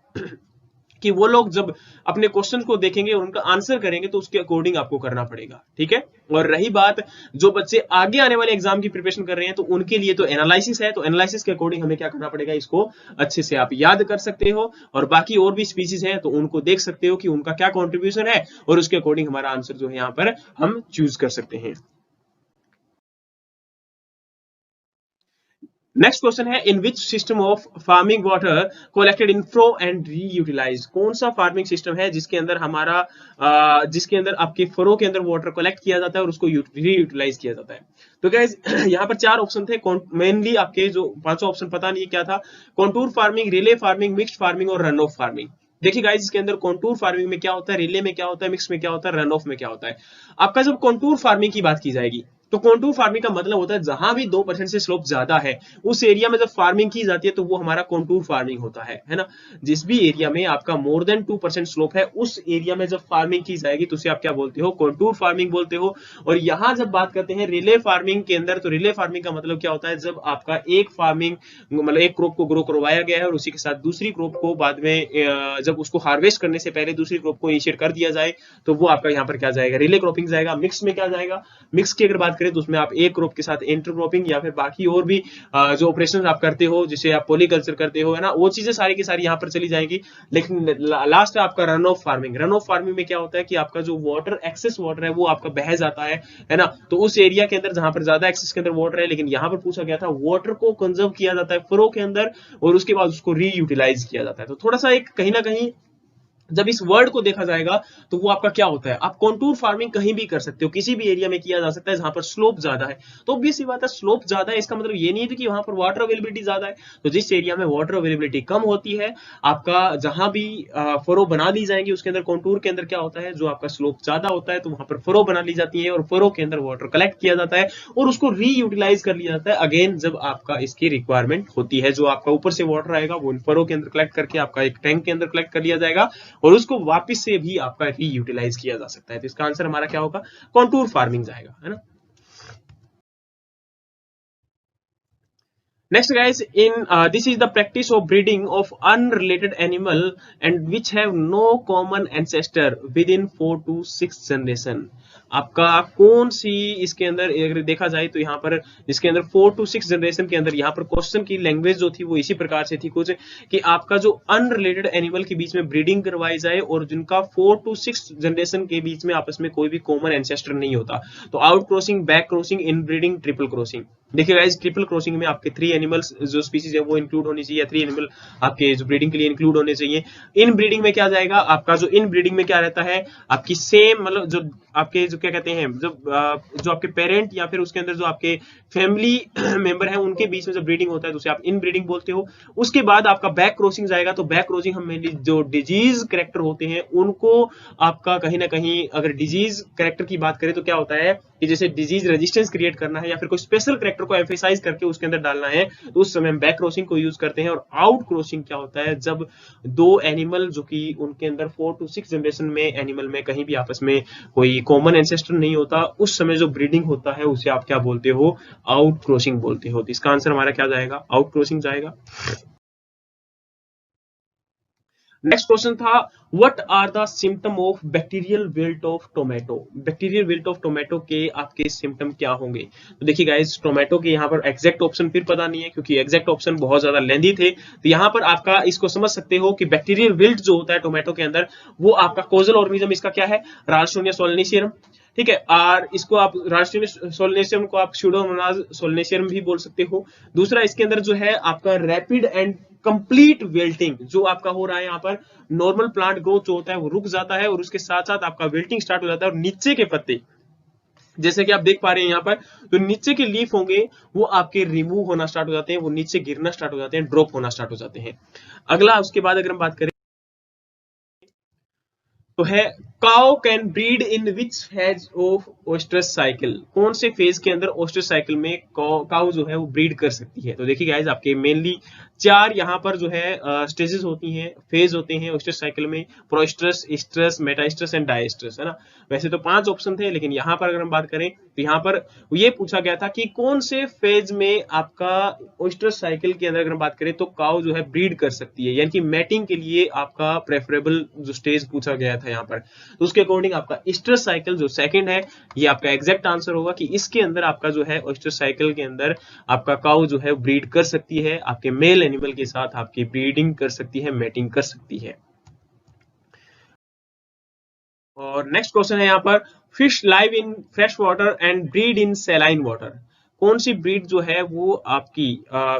कि वो लोग जब अपने क्वेश्चन को देखेंगे और उनका आंसर करेंगे तो उसके अकॉर्डिंग आपको करना पड़ेगा। ठीक है, और रही बात जो बच्चे आगे आने वाले एग्जाम की प्रिपरेशन कर रहे हैं तो उनके लिए तो एनालिसिस है, तो एनालिसिस के अकॉर्डिंग हमें क्या करना पड़ेगा, इसको अच्छे से आप याद कर सकते हो, और बाकी और भी स्पीसीज हैं तो उनको देख सकते हो कि उनका क्या कॉन्ट्रीब्यूशन है, और उसके अकॉर्डिंग हमारा आंसर जो है यहाँ पर हम चूज कर सकते हैं। नेक्स्ट क्वेश्चन है, in which system of farming water collected in flow and reutilize. कौन सा फार्मिंग सिस्टम है जिसके अंदर हमारा जिसके अंदर आपके फरो के अंदर वाटर कलेक्ट किया जाता है और उसको रीयूटिलाइज किया जाता है। तो गाइस यहाँ पर चार ऑप्शन थे, मेनली आपके जो पांचों ऑप्शन पता नहीं क्या था, contour farming, relay farming, mixed farming और रन ऑफ फार्मिंग। देखिए गाइस, इसके अंदर कॉन्टूर फार्मिंग में क्या होता है, रिले में क्या होता है, मिक्स में क्या होता है, रन ऑफ में क्या होता है। आपका जब कॉन्टूर फार्मिंग की बात की जाएगी तो कॉन्टूर फार्मिंग का मतलब होता है जहां भी 2% से स्लोप ज्यादा है उस एरिया में जब फार्मिंग की जाती है तो वो हमारा कॉन्टूर फार्मिंग होता है ना। जिस भी एरिया में आपका मोर देन 2% स्लोप है उस एरिया में जब फार्मिंग की जाएगी तो उसे आप क्या बोलते हो, कॉन्टूर फार्मिंग बोलते हो। और यहां जब बात करते हैं रिले फार्मिंग के अंदर, तो रिले फार्मिंग का मतलब क्या होता है, जब आपका एक फार्मिंग मतलब एक क्रॉप को ग्रो करवाया गया है और उसी के साथ दूसरी क्रॉप को बाद में जब उसको हार्वेस्ट करने से पहले दूसरी क्रॉप को इनिशिएट कर दिया जाए तो वो आपका यहाँ पर क्या जाएगा, रिले क्रॉपिंग जाएगा। मिक्स में क्या जाएगा, मिक्स की अगर बात करें तो उसमें आप एक क्रॉप के साथ इंटरक्रॉपिंग या फिर बाकी और भी जो ऑपरेशन आप करते हो, जिसे आप पॉलीकल्चर करते हो, है ना, वो चीजें सारी की सारी यहाँ पर चली जाएंगी। लेकिन लास्ट है आपका run of farming. Run of farming में क्या होता है कि आपका जो वाटर एक्सेस वाटर है वो आपका बह जाता है ना। तो उस एरिया के अंदर जहां पर ज्यादा एक्सेस के अंदर वाटर है, लेकिन यहाँ पर पूछा गया था वाटर को कंजर्व किया जाता है फरो के अंदर और उसके बाद उसको रीयूटिलाइज किया जाता है। तो थोड़ा सा एक कहीं ना कहीं जब इस वर्ड को देखा जाएगा तो वो आपका क्या होता है, आप कॉन्टूर फार्मिंग कहीं भी कर सकते हो, किसी भी एरिया में किया जा सकता है जहां पर स्लोप ज्यादा है। तो ऑब्वियस सी बात है, स्लोप ज्यादा है इसका मतलब ये नहीं है कि वहां पर वाटर अवेलेबिलिटी ज्यादा है। तो जिस एरिया में वाटर अवेलेबिलिटी कम होती है, आपका जहां भी फरो बना दी जाएंगी उसके अंदर कॉन्टूर के अंदर क्या होता है, जो आपका स्लोप ज्यादा होता है तो वहां पर फरो बना ली जाती है और फरो के अंदर वाटर कलेक्ट किया जाता है और उसको रीयूटिलाइज कर लिया जाता है अगेन जब आपका इसकी रिक्वायरमेंट होती है। जो आपका ऊपर से वाटर आएगा वो फरो के अंदर कलेक्ट करके आपका एक टैंक के अंदर कलेक्ट कर लिया जाएगा और उसको वापस से भी आपका रीयूटिलाइज किया जा सकता है। तो इसका आंसर हमारा क्या होगा, कॉन्टूर फार्मिंग जाएगा, है ना। Next, guys, in this is the practice of breeding of unrelated animal and which have no common ancestor within 4 to 6 generation. आपका कौन सी इसके अंदर अगर देखा जाए तो यहाँ पर इसके अंदर 4 to 6 जनरेशन के अंदर यहाँ पर क्वेश्चन की लैंग्वेज जो थी वो इसी प्रकार से थी कुछ कि आपका जो अनरिलेटेड एनिमल के बीच में ब्रीडिंग करवाई जाए और जिनका 4 to 6 जनरेशन के बीच में आपस में कोई भी कॉमन एंसेस्टर नहीं होता। तो आउट क्रॉसिंग, बैक क्रॉसिंग, इन ब्रीडिंग, ट्रिपल क्रॉसिंग। देखिए गाइस, ट्रिपल क्रॉसिंग में आपके 3 एनिमल्स जो स्पीसीज है वो इंक्लूड होनी चाहिए, 3 एनिमल आपके जो ब्रीडिंग के लिए इंक्लूड होने चाहिए। इन ब्रीडिंग में क्या जाएगा, आपका जो इन ब्रीडिंग में क्या रहता है, आपकी सेम मतलब जो आपके जो क्या कहते हैं जो आपके पेरेंट या फिर उसके अंदर जो आपके फैमिली मेंबर है उनके बीच में जो ब्रीडिंग होता है तो उसे आप इन ब्रीडिंग बोलते हो। उसके बाद आपका बैक क्रॉसिंग जाएगा, तो बैक क्रॉसिंग हम मेनली जो डिजीज कैरेक्टर होते हैं उनको आपका कहीं ना कहीं अगर डिजीज कैरेक्टर की बात करें तो क्या होता है कि जैसे डिजीज रेजिस्टेंस क्रिएट करना है या फिर कोई स्पेशल कैरेक्टर को एम्फेसाइज करके उसके अंदर डालना है तो उस समय हम बैक क्रॉसिंग को यूज करते हैं। और आउट क्रॉसिंग क्या होता है, जब दो एनिमल जो कि उनके अंदर 4 to 6 जनरेशन में एनिमल में कहीं भी आपस में कोई कॉमन एंसेस्टर नहीं होता, उस समय जो ब्रीडिंग होता है उसे आप क्या बोलते हो, आउट क्रॉसिंग बोलते हो। तो इसका आंसर हमारा क्या जाएगा, आउट क्रॉसिंग जाएगा। नेक्स्ट क्वेश्चन था what are the symptom of bacterial wilt of tomato. Bacterial wilt of tomato के आपके सिम्टम क्या होंगे। तो देखिए गाइस, टोमेटो के यहाँ पर एग्जैक्ट ऑप्शन फिर पता नहीं है क्योंकि एग्जैक्ट ऑप्शन बहुत ज्यादा लेंदी थे। तो यहाँ पर आपका इसको समझ सकते हो कि बैक्टीरियल विल्ट जो होता है टोमेटो के अंदर वो आपका कोजल ऑर्गेनिज्म इसका क्या है, राल्सटोनिया सोलनेशियम। ठीक है, और इसको आप राल्सटोनिया सोलनेशियम को आप स्यूडोमोनास सोलनेशियम भी बोल सकते हो। दूसरा इसके अंदर जो है आपका रैपिड एंड कंप्लीट विल्टिंग जो आपका हो रहा है, यहाँ पर नॉर्मल प्लांट ग्रोथ जो होता है वो रुक जाता है और उसके साथ साथ आपका विल्टिंग स्टार्ट हो जाता है और नीचे के पत्ते जैसे कि आप देख पा रहे हैं यहाँ पर जो नीचे के लीफ होंगे वो आपके रिमूव होना स्टार्ट हो जाते हैं, वो नीचे गिरना स्टार्ट हो जाते हैं, ड्रॉप होना स्टार्ट हो जाते हैं। अगला उसके बाद अगर हम बात करें तो है cow can breed in which phase of oestrus cycle. कौन से फेज के अंदर ओस्ट्रस साइकिल में काउ जो है वो ब्रीड कर सकती है। तो देखिए गाइस, आपके मेनली 4 यहाँ पर जो है स्टेजेस होती हैं, फेज होते हैं ओस्ट्रस साइकिल में, प्रोस्ट्रस, स्ट्रस, मेटास्ट्रस एंड डायस्ट्रस, है ना। वैसे तो 5 ऑप्शन थे लेकिन यहाँ पर अगर हम बात करें तो यहाँ पर ये पूछा गया था कि कौन से फेज में आपका ओस्ट्रस साइकिल के अंदर अगर हम बात करें तो काउ जो है ब्रीड कर सकती है, यानी कि मैटिंग के लिए आपका प्रेफरेबल जो स्टेज पूछा गया था यहाँ पर। तो उसके अकॉर्डिंग आपका ईस्ट्रस साइकिल जो सेकंड है ये आपका एग्जैक्ट आंसर होगा कि इसके अंदर आपका जो है ईस्ट्रस साइकिल के अंदर आपका काउ जो है ब्रीड कर सकती है, आपके मेल एनिमल के साथ आपकी ब्रीडिंग कर सकती है, मैटिंग कर सकती है। और नेक्स्ट क्वेश्चन है यहाँ पर fish live in fresh water and breed in saline water. कौन सी ब्रीड जो है वो आपकी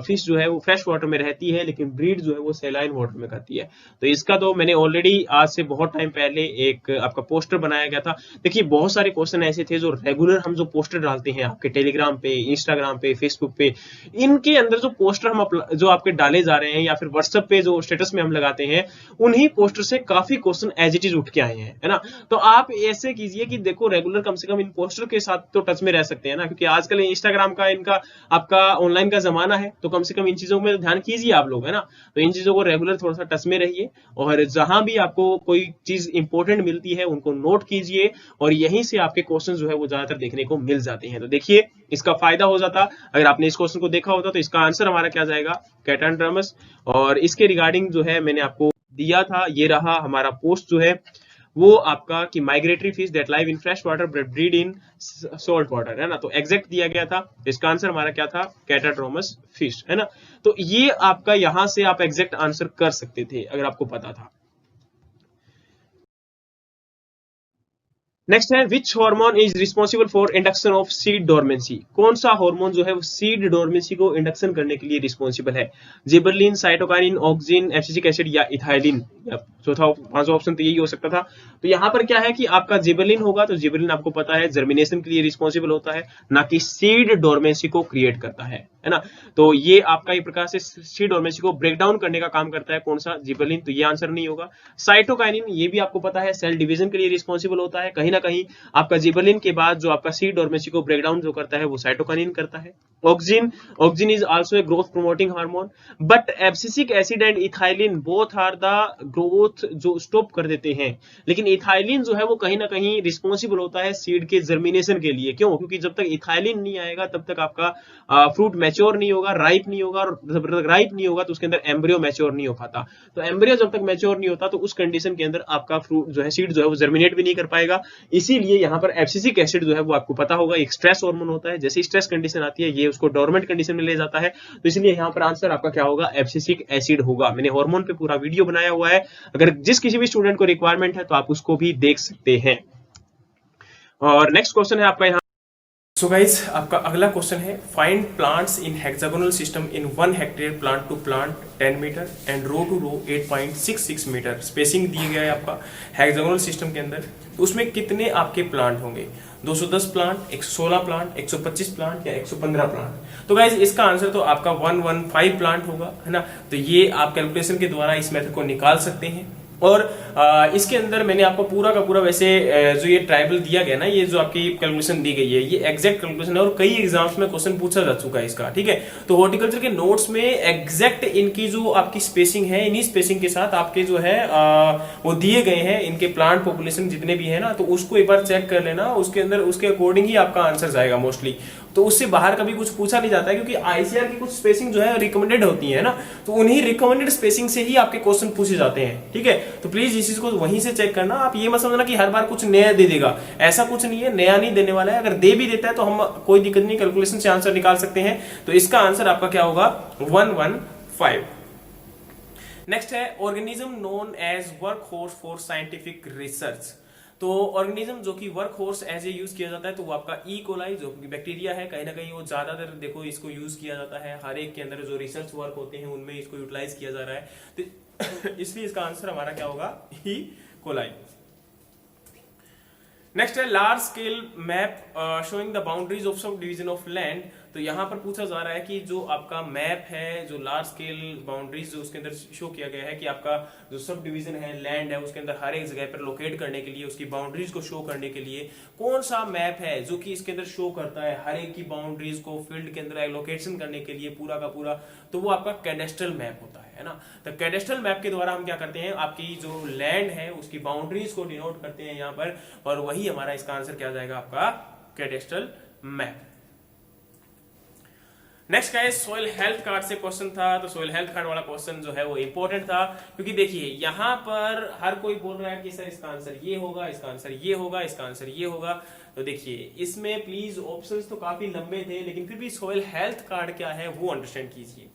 फिश जो है वो फ्रेश वाटर में रहती है लेकिन ब्रीड जो है वो सैलाइन वाटर में करती है। तो इसका तो मैंने ऑलरेडी आज से बहुत टाइम पहले एक आपका पोस्टर बनाया गया था। देखिए बहुत सारे क्वेश्चन ऐसे थे जो रेगुलर हम जो पोस्टर डालते हैं आपके टेलीग्राम पे, इंस्टाग्राम पे, फेसबुक पे, इनके अंदर जो पोस्टर हम जो आपके डाले जा रहे हैं या फिर व्हाट्सएप पे जो स्टेटस में हम लगाते हैं उन्हीं पोस्टर से काफी क्वेश्चन एज इट इज उठ के आए हैं, है ना। तो आप ऐसे कीजिए कि देखो रेगुलर कम से कम इन पोस्टर के साथ तो टच में रह सकते हैं ना, क्योंकि आजकल इंस्टाग्राम का इनका आपका ऑनलाइन का जमाना है तो कम से कम इन चीजों में ध्यान कीजिए आप लोग, है ना। तो इन चीजों को रेगुलर थोड़ा सा टच में रहिए और जहां भी आपको कोई चीज इंपॉर्टेंट मिलती है उनको नोट कीजिए और यहीं से आपके क्वेश्चन जो है वो ज्यादातर देखने को मिल जाते हैं। तो देखिए इसका फायदा हो जाता अगर आपने इस क्वेश्चन को देखा होता। तो इसका आंसर हमारा क्या जाएगा, कैटानड्रमस। और इसके रिगार्डिंग जो है मैंने आपको दिया था, ये रहा हमारा पोस्ट जो है वो आपका कि migratory fish that live in fresh water breed in salt water, है ना। तो एग्जैक्ट दिया गया था, इसका आंसर हमारा क्या था, कैटाड्रोमस फिश, है ना। तो ये आपका यहां से आप एग्जैक्ट आंसर कर सकते थे अगर आपको पता था। नेक्स्ट है which hormone is responsible for induction of seed dormancy. कौन सा हार्मोन जो है वो सीड डोरमेंसी को इंडक्शन करने के लिए रिस्पॉन्सिबल है? Gibberellin, cytokinin, auxin, abscisic acid या इथाइलिन? चौथा पांचवा ऑप्शन तो यही हो सकता था। तो यहाँ पर क्या है कि आपका जिबरलिन होगा, तो जिबरलिन आपको पता है जर्मिनेशन के लिए रिस्पॉन्सिबल होता है, ना कि सीड डोरमेंसी को क्रिएट करता है ना। तो ये आपका एक प्रकार से सीड डोरमेंसी को ब्रेक डाउन करने का काम करता है, कौन सा? जिबरलिन। तो ये आंसर नहीं होगा। साइटोकाइनिन, ये भी आपको पता है सेल डिवीजन के लिए रिस्पॉन्सिबल होता है, कहीं ना कहीं आपका जिबरलिन के बाद जो आपका सीड डोरमेंसी को ब्रेक डाउन जो करता है वो साइटोकाइनिन करता है। Auxin, auxin is also a growth promoting hormone, but abscisic acid and ethylene both are the growth जो स्टॉप कर देते हैं, लेकिन इथाइलिन जो है वो कहीं ना कहीं रिस्पॉन्सिबल होता है सीड के जर्मिनेशन के लिए। क्यों? क्योंकि जब तक इथाइलिन नहीं आएगा तब तक आपका फ्रूट मैच्योर नहीं होगा, राइप नहीं होगा, और जब तक राइप नहीं होगा तो उसके अंदर एम्ब्रियो मैच्योर नहीं हो पाता। तो एम्ब्रियो जब तक मैच्योर नहीं होता तो उस कंडीशन के अंदर आपका फ्रूट जो है, सीड जो है वो जर्मिनेट भी नहीं कर पाएगा। इसीलिए यहाँ पर एब्सिसिक एसिड जो है वो आपको पता होगा एक स्ट्रेस हार्मोन होता है, जैसे स्ट्रेस कंडीशन आती है ये उसको डोरमेंट कंडीशन में ले जाता है। तो इसलिए यहाँ पर आंसर आपका क्या होगा? एब्सिसिक एसिड होगा। मैंने हार्मोन पे पूरा वीडियो बनाया हुआ है, अगर जिस किसी भी स्टूडेंट को रिक्वायरमेंट है तो आप उसको भी देख सकते हैं। और नेक्स्ट क्वेश्चन है आपका यहाँ। सो गाइज आपका अगला क्वेश्चन है find plants in hexagonal system in 1 hectare plant to plant 10 metre and row to row 8.66 metre. Spacing दिया गया है आपका हेक्सागोनल सिस्टम के अंदर, तो उसमें कितने आपके प्लांट होंगे? 210 प्लांट, 116 प्लांट, 125 प्लांट या 115 प्लांट? तो गाइज इसका आंसर तो आपका 115 प्लांट होगा, है ना। तो ये आप कैलकुलेशन के द्वारा इस मेथड को निकाल सकते हैं। और इसके अंदर मैंने आपको पूरा का पूरा वैसे जो ये ट्राइबल दिया गया ना, ये जो आपकी कैलकुलेशन दी गई है ये एग्जैक्ट कैलकुलेशन है, और कई एग्जाम्स में क्वेश्चन पूछा जा चुका है इसका, ठीक है। तो हॉर्टिकल्चर के नोट्स में एग्जैक्ट इनकी जो आपकी स्पेसिंग है, इन्हीं स्पेसिंग के साथ आपके जो है वो दिए गए हैं इनके प्लांट पॉपुलेशन जितने भी है ना, तो उसको एक बार चेक कर लेना, उसके अंदर उसके अकॉर्डिंग ही आपका आंसर जाएगा मोस्टली। तो उससे बाहर कभी कुछ पूछा नहीं जाता है, क्योंकि आईसीआर की कुछ स्पेसिंग जो है रिकमेंडेड होती है ना, तो उन्हीं रिकमेंडेड स्पेसिंग से ही आपके क्वेश्चन पूछे जाते हैं, ठीक है। तो प्लीज इस चीज को वहीं से चेक करना। आप ये मत समझना कि हर बार कुछ नया दे देगा, ऐसा कुछ नहीं है, नया नहीं देने वाला है। अगर दे भी देता है तो हम कोई दिक्कत नहीं, कैलकुलेशन से आंसर निकाल सकते हैं। तो इसका आंसर आपका क्या होगा? 115। नेक्स्ट है organism known as work horse for scientific research. तो ऑर्गेनिज्म जो कि work horse as a use किया जाता है तो वो आपका ई कोलाई जो कि बैक्टीरिया है, कहीं ना कहीं वो ज्यादातर देखो इसको यूज किया जाता है हर एक के अंदर जो रिसर्च वर्क होते हैं उनमें इसको यूटिलाइज किया जा रहा है, तो इसलिए इसका आंसर हमारा क्या होगा? E coli. नेक्स्ट है large scale map showing the boundaries of sub division of land. तो यहां पर पूछा जा रहा है कि जो आपका मैप है, जो लार्ज स्केल बाउंड्रीज जो उसके अंदर शो किया गया है कि आपका जो सब डिवीजन है, लैंड है, उसके अंदर हर एक जगह पर लोकेट करने के लिए, उसकी बाउंड्रीज को शो करने के लिए कौन सा मैप है जो कि इसके अंदर शो करता है हर एक की बाउंड्रीज को फील्ड के अंदर लोकेशन करने के लिए पूरा का पूरा? तो वो आपका कैडेस्ट्रल मैप होता है ना। तो कैडेस्ट्रल मैप के द्वारा हम क्या करते हैं, आपकी जो लैंड है उसकी बाउंड्रीज को डिनोट करते हैं यहाँ पर, और वही हमारा इसका आंसर क्या जाएगा? आपका कैडेस्ट्रल मैप। नेक्स्ट का सॉइल हेल्थ कार्ड से क्वेश्चन था। तो सॉइल हेल्थ कार्ड वाला क्वेश्चन जो है वो इंपॉर्टेंट था, क्योंकि देखिए यहाँ पर हर कोई बोल रहा है कि सर इसका आंसर ये होगा, इसका आंसर ये होगा, इसका आंसर ये होगा। तो देखिए इसमें प्लीज ऑप्शंस तो काफी लंबे थे, लेकिन फिर भी सॉइल हेल्थ कार्ड क्या है वो अंडरस्टैंड कीजिए।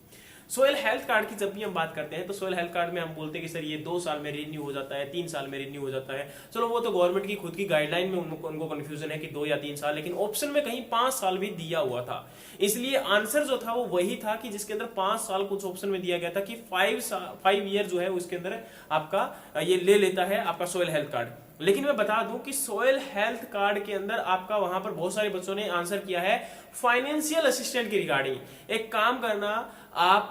सोयल हेल्थ कार्ड की जब भी हम बात करते हैं तो सोयल हेल्थ कार्ड में हम बोलते हैं कि सर ये 2 साल में रिन्यू हो जाता है, 3 साल में रिन्यू हो जाता है। चलो वो तो गवर्नमेंट की खुद की गाइडलाइन में उनको कंफ्यूजन है कि 2 या 3 साल, लेकिन ऑप्शन में कहीं 5 साल भी दिया हुआ था। इसलिए आंसर जो था वो वही था कि जिसके अंदर 5 साल कुछ ऑप्शन में दिया गया था कि 5 ईयर जो है उसके अंदर आपका ये ले लेता है आपका सोयल हेल्थ कार्ड। लेकिन मैं बता दूं कि सोयल हेल्थ कार्ड के अंदर आपका वहां पर बहुत सारे बच्चों ने आंसर किया है फाइनेंशियल असिस्टेंट की रिगार्डिंग। एक काम करना, आप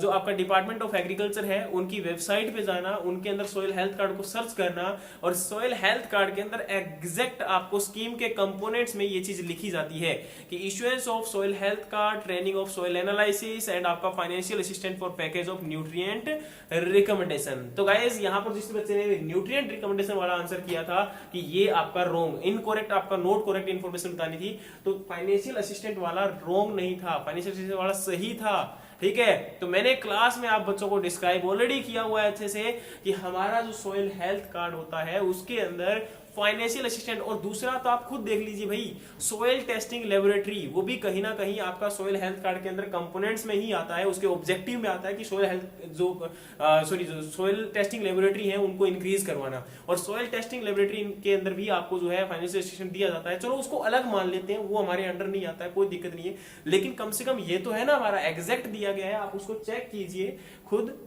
जो आपका डिपार्टमेंट ऑफ एग्रीकल्चर है उनकी वेबसाइट पे जाना, उनके अंदर सोयल हेल्थ कार्ड को सर्च करना, और सोयल हेल्थ कार्ड के अंदर एग्जैक्ट आपको स्कीम के कंपोनेंट्स में ये चीज लिखी जाती है कि issuance of soil health card, training of soil analysis and आपका financial assistant for package of nutrient recommendation. तो गाइस यहाँ पर जिस बच्चे ने न्यूट्रिएंट रिकमेंडेशन वाला आंसर किया था कि ये आपका रॉन्ग, इनकरेक्ट, आपका नोट करेक्ट इन्फॉर्मेशन बतानी थी, तो फाइनेंशियल असिस्टेंट वाला रॉन्ग नहीं था, फाइनेंशियल असिस्टेंट वाला सही था, ठीक है। तो मैंने क्लास में आप बच्चों को डिस्क्राइब ऑलरेडी किया हुआ है अच्छे से कि हमारा जो सोयल हेल्थ कार्ड होता है उसके अंदर फाइनेंशियल असिस्टेंट। और दूसरा तो आप खुद देख लीजिए भाई, सोयल टेस्टिंग लेबोरेटरी, वो भी कहीं ना कहीं आपका सोयल हेल्थ कार्ड के अंदर कंपोनेंट्स में ही आता है, उसके ऑब्जेक्टिव में आता है कि सोयल हेल्थ जो सोयल टेस्टिंग लेबोरेटरी है उनको इंक्रीज करवाना। और सोयल टेस्टिंग लेबोरेटरी के अंदर भी आपको जो है फाइनेंशियल असिस्टेंट दिया जाता है। चलो उसको अलग मान लेते हैं, वो हमारे अंडर नहीं आता है, कोई दिक्कत नहीं है, लेकिन कम से कम ये तो है ना हमारा एग्जैक्ट दिया गया है, आप उसको चेक कीजिए खुद।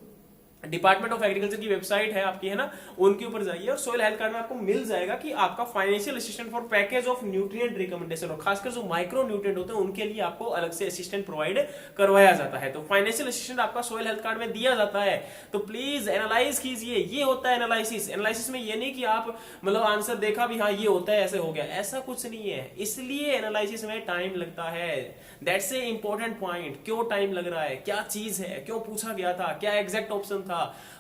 डिपार्टमेंट ऑफ एग्रीकल्चर की वेबसाइट है आपकी, है ना, उनके ऊपर जाइए और सोयल हेल्थ कार्ड में आपको मिल जाएगा कि आपका financial assistant for package of nutrient recommendation, और खासकर जो माइक्रो न्यूट्रिएंट होते हैं उनके लिए आपको अलग से असिस्टेंट प्रोवाइड करवाया जाता है। तो फाइनेंशियल असिस्टेंट आपका सोयल हेल्थ कार्ड में दिया जाता है। तो प्लीज एनालाइज कीजिए, ये होता है एनालिसिस। एनालिसिस में ये नहीं कि आप मतलब आंसर देखा भी हाँ ये होता है ऐसे हो गया, ऐसा कुछ नहीं है। इसलिए एनालिसिस में टाइम लगता है, दैट्स ए इंपॉर्टेंट पॉइंट। क्यों टाइम लग रहा है, क्या चीज है, क्यों पूछा गया था, क्या एग्जैक्ट ऑप्शन था,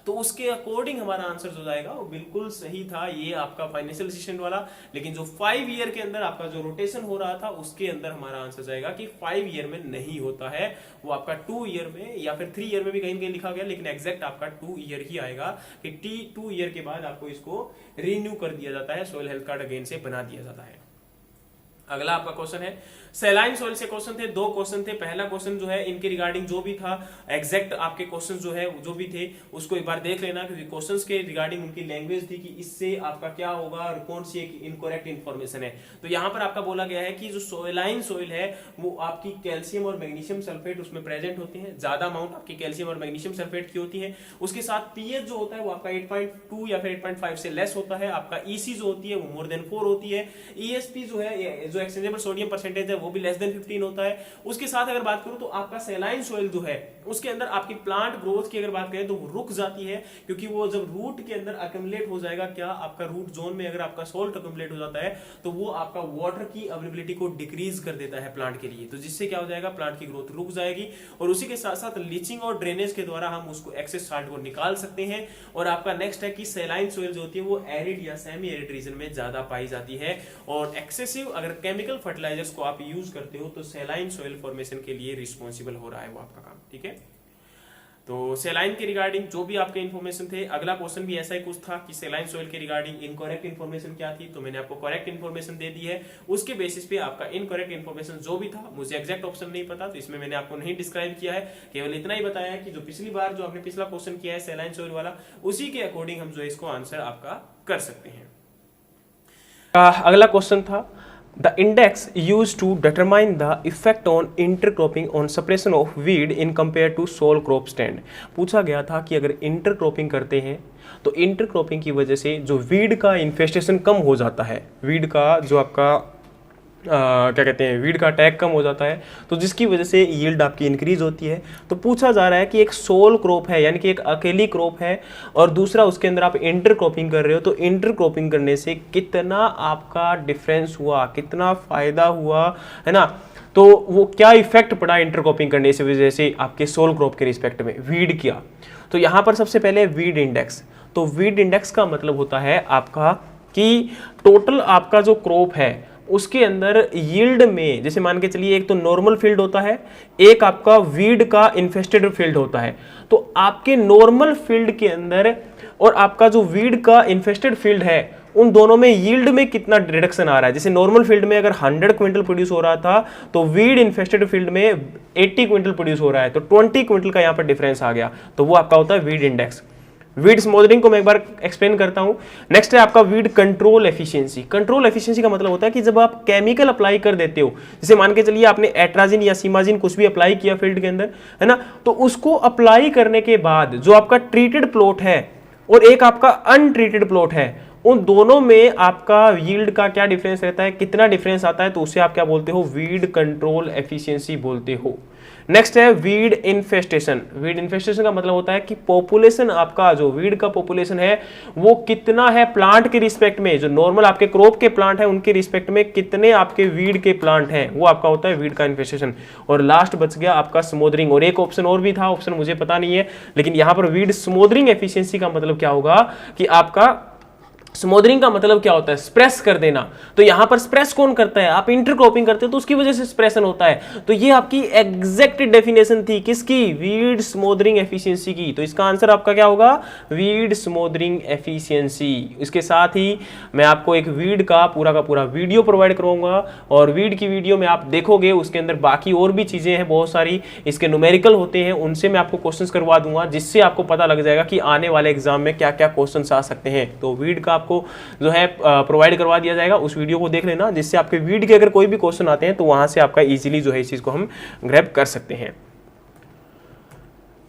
तो उसके अकॉर्डिंग हमारा आंसर जो जाएगा वो बिल्कुल सही था। ये आपका फाइनेंशियल असिस्टेंट वाला, लेकिन जो 5 ईयर के अंदर आपका जो रोटेशन हो रहा था उसके अंदर हमारा आंसर जाएगा कि 5 ईयर में नहीं होता है, वो आपका 2 ईयर में या फिर 3 ईयर में भी कहीं कहीं लिखा गया, लेकिन एग्जैक्ट आपका 2 ईयर ही आएगा कि 2 ईयर के बाद आपको इसको रिन्यू कर दिया जाता है, सोयल हेल्थ कार्ड अगेन से बना दिया जाता है। अगला आपका क्वेश्चन है सैलाइन सोइल से क्वेश्चन थे, 2 क्वेश्चन थे। पहला क्वेश्चन जो है इनके रिगार्डिंग जो भी था एग्जैक्ट आपके क्वेश्चन जो है जो भी थे उसको एक बार देख लेना, क्योंकि क्वेश्चंस के रिगार्डिंग उनकी लैंग्वेज थी कि इससे आपका क्या होगा और कौन सी एक इनकरेक्ट इन्फॉर्मेशन है। तो यहाँ पर आपका बोला गया है कि जो सोइलाइन सोइल है वो आपकी कैल्शियम और मैग्नीशियम सल्फेट उसमें प्रेजेंट होते हैं, ज्यादा अमाउंट आपकी कैल्शियम और मैग्नीशियम सल्फेट की होती है। उसके साथ पीएच जो होता है वो आपका 8.2 या फिर 8.5 से लेस होता है। आपका ईसी जो होती है वो मोर देन 4 होती है। ईएसपी जो है जो एक्सचेंजेबल सोडियम परसेंटेज है वो भी लेस देन 15 होता है। उसके साथ अगर बात करूं तो आपका सैलाइन सोइल जो है उसके अंदर आपकी प्लांट ग्रोथ की अगर बात करें तो वो रुक जाती है, क्योंकि वो जब रूट के अंदर अक्यूमुलेट हो जाएगा, क्या आपका रूट जोन में अगर आपका सोल्ट अक्यूमुलेट हो जाता है तो वो आपका वाटर की अवेलेबिलिटी को डिक्रीज कर देता है प्लांट के लिए, तो जिससे क्या हो जाएगा प्लांट की ग्रोथ रुक जाएगी। और उसी के साथ साथ लीचिंग और ड्रेनेज के द्वारा हम उसको एक्सेस साल्ट को निकाल सकते हैं। और आपका नेक्स्ट है कि सैलाइन सोइल जो होती है वो एरिड या सेमी एरिड रीजन में ज्यादा पाई जाती है। और एक्सेसिव अगर केमिकल फर्टिलाइजर्स को आप यूज करते हो तो सैलाइन सोइल फॉर्मेशन के लिए रिस्पॉन्सिबल हो रहा है वो आपका काम, ठीक है। तो सैलाइन के रिगार्डिंग जो भी आपके इन्फॉर्मेशन थे, अगला क्वेश्चन भी ऐसा ही कुछ था कि सैलाइन सोइल के रिगार्डिंग इनकरेक्ट इन्फॉर्मेशन क्या थी, तो मैंने आपको करेक्ट इन्फॉर्मेशन दे दी है। उसके बेसिस पे आपका इनकरेक्ट इन्फॉर्मेशन जो भी था, मुझे एग्जैक्ट ऑप्शन नहीं पता तो इसमें मैंने आपको नहीं डिस्क्राइब किया है, केवल इतना ही बताया कि जो पिछली बार जो आपने पिछला क्वेश्चन किया है सैलाइन सोइल वाला, उसी के अकॉर्डिंग हम जो इसको आंसर आपका कर सकते हैं। अगला क्वेश्चन था The index used to determine the effect on intercropping on suppression of weed in compared to sole crop stand। पूछा गया था कि अगर इंटरक्रॉपिंग करते हैं तो इंटरक्रॉपिंग की वजह से जो वीड का इन्फेस्टेशन कम हो जाता है, वीड का जो आपका क्या कहते हैं वीड का अटैक कम हो जाता है, तो जिसकी वजह से यील्ड आपकी इंक्रीज होती है। तो पूछा जा रहा है कि एक सोल क्रॉप है यानी कि एक अकेली क्रॉप है और दूसरा उसके अंदर आप इंटरक्रॉपिंग कर रहे हो, तो इंटरक्रॉपिंग करने से कितना आपका डिफरेंस हुआ, कितना फायदा हुआ, है ना। तो वो क्या इफेक्ट पड़ा इंटरक्रॉपिंग करने से वजह से आपके सोल क्रॉप के रिस्पेक्ट में वीड किया। तो यहाँ पर सबसे पहले वीड इंडेक्स, तो वीड इंडेक्स का मतलब होता है आपका कि टोटल आपका जो क्रॉप है उसके अंदर यील्ड में, जैसे मान के चलिए एक तो नॉर्मल फील्ड होता है, एक आपका वीड का इन्फेस्टेड फील्ड होता है। तो आपके नॉर्मल फील्ड के अंदर और आपका जो वीड का इन्फेस्टेड फील्ड है उन दोनों में यील्ड में कितना रिडक्शन आ रहा है। जैसे नॉर्मल फील्ड में अगर 100 क्विंटल प्रोड्यूस हो रहा था तो वीड इन्फेस्टेड फील्ड में 80 क्विंटल प्रोड्यूस हो रहा है, तो 20 क्विंटल का यहाँ पर डिफरेंस आ गया, तो वो आपका होता है वीड इंडेक्स। वीड स्मोदरिंग को मैं एक बार एक्सप्लेन करता हूं। नेक्स्ट है आपका weed control efficiency. Control efficiency का मतलब होता है कि जब आप केमिकल अप्लाई कर देते हो, जैसे मान के चलिए आपने एट्राजिन या सीमाजिन कुछ भी अप्लाई किया फील्ड के अंदर, है ना, तो उसको अप्लाई करने के बाद जो आपका ट्रीटेड प्लॉट है और एक आपका अनट्रीटेड प्लॉट है, उन दोनों में आपका यील्ड का क्या डिफरेंस रहता है, कितना डिफरेंस आता है, तो उसे आप क्या बोलते हो, वीड कंट्रोल एफिशिएंसी बोलते हो। नेक्स्ट है वीड इन्फेस्टेशन। वीड इन्फेस्टेशन का मतलब होता है कि पॉपुलेशन, आपका जो वीड का पॉपुलेशन है वो कितना है प्लांट के रिस्पेक्ट में, जो नॉर्मल आपके क्रॉप के प्लांट है उनके रिस्पेक्ट में कितने आपके वीड के प्लांट हैं, वो आपका होता है वीड का इन्फेस्टेशन। और लास्ट बच गया आपका स्मोदरिंग, और एक ऑप्शन और भी था, ऑप्शन मुझे पता नहीं है, लेकिन यहां पर वीड स्मोदरिंग एफिशिएंसी का मतलब क्या होगा कि आपका स्मोदरिंग का मतलब क्या होता है? स्प्रेस कर देना। तो यहां पर स्प्रेस कौन करता है? आप इंटरक्रॉपिंग करते हो तो उसकी वजह से स्प्रेशन होता है। तो ये आपकी एग्जैक्ट डेफिनेशन थी किसकी? वीड स्मोदरिंग एफिशिएंसी की। तो इसका आंसर आपका क्या होगा? Weed smothering efficiency. इसके साथ ही मैं आपको एक वीड का पूरा वीडियो प्रोवाइड करूंगा और वीड की वीडियो में आप देखोगे उसके अंदर बाकी और भी चीजें हैं बहुत सारी, इसके न्यूमेरिकल होते हैं, उनसे मैं आपको क्वेश्चंस करवा दूंगा जिससे आपको पता लग जाएगा कि आने वाले एग्जाम में क्या क्या क्वेश्चंस आ सकते हैं। तो वीड का आपको जो है प्रोवाइड करवा दिया जाएगा, उस वीडियो को देख लेना जिससे आपके वीड के अगर कोई भी क्वेश्चन आते हैं तो वहां से आपका इजीली जो है इस चीज को हम ग्रैब कर सकते हैं।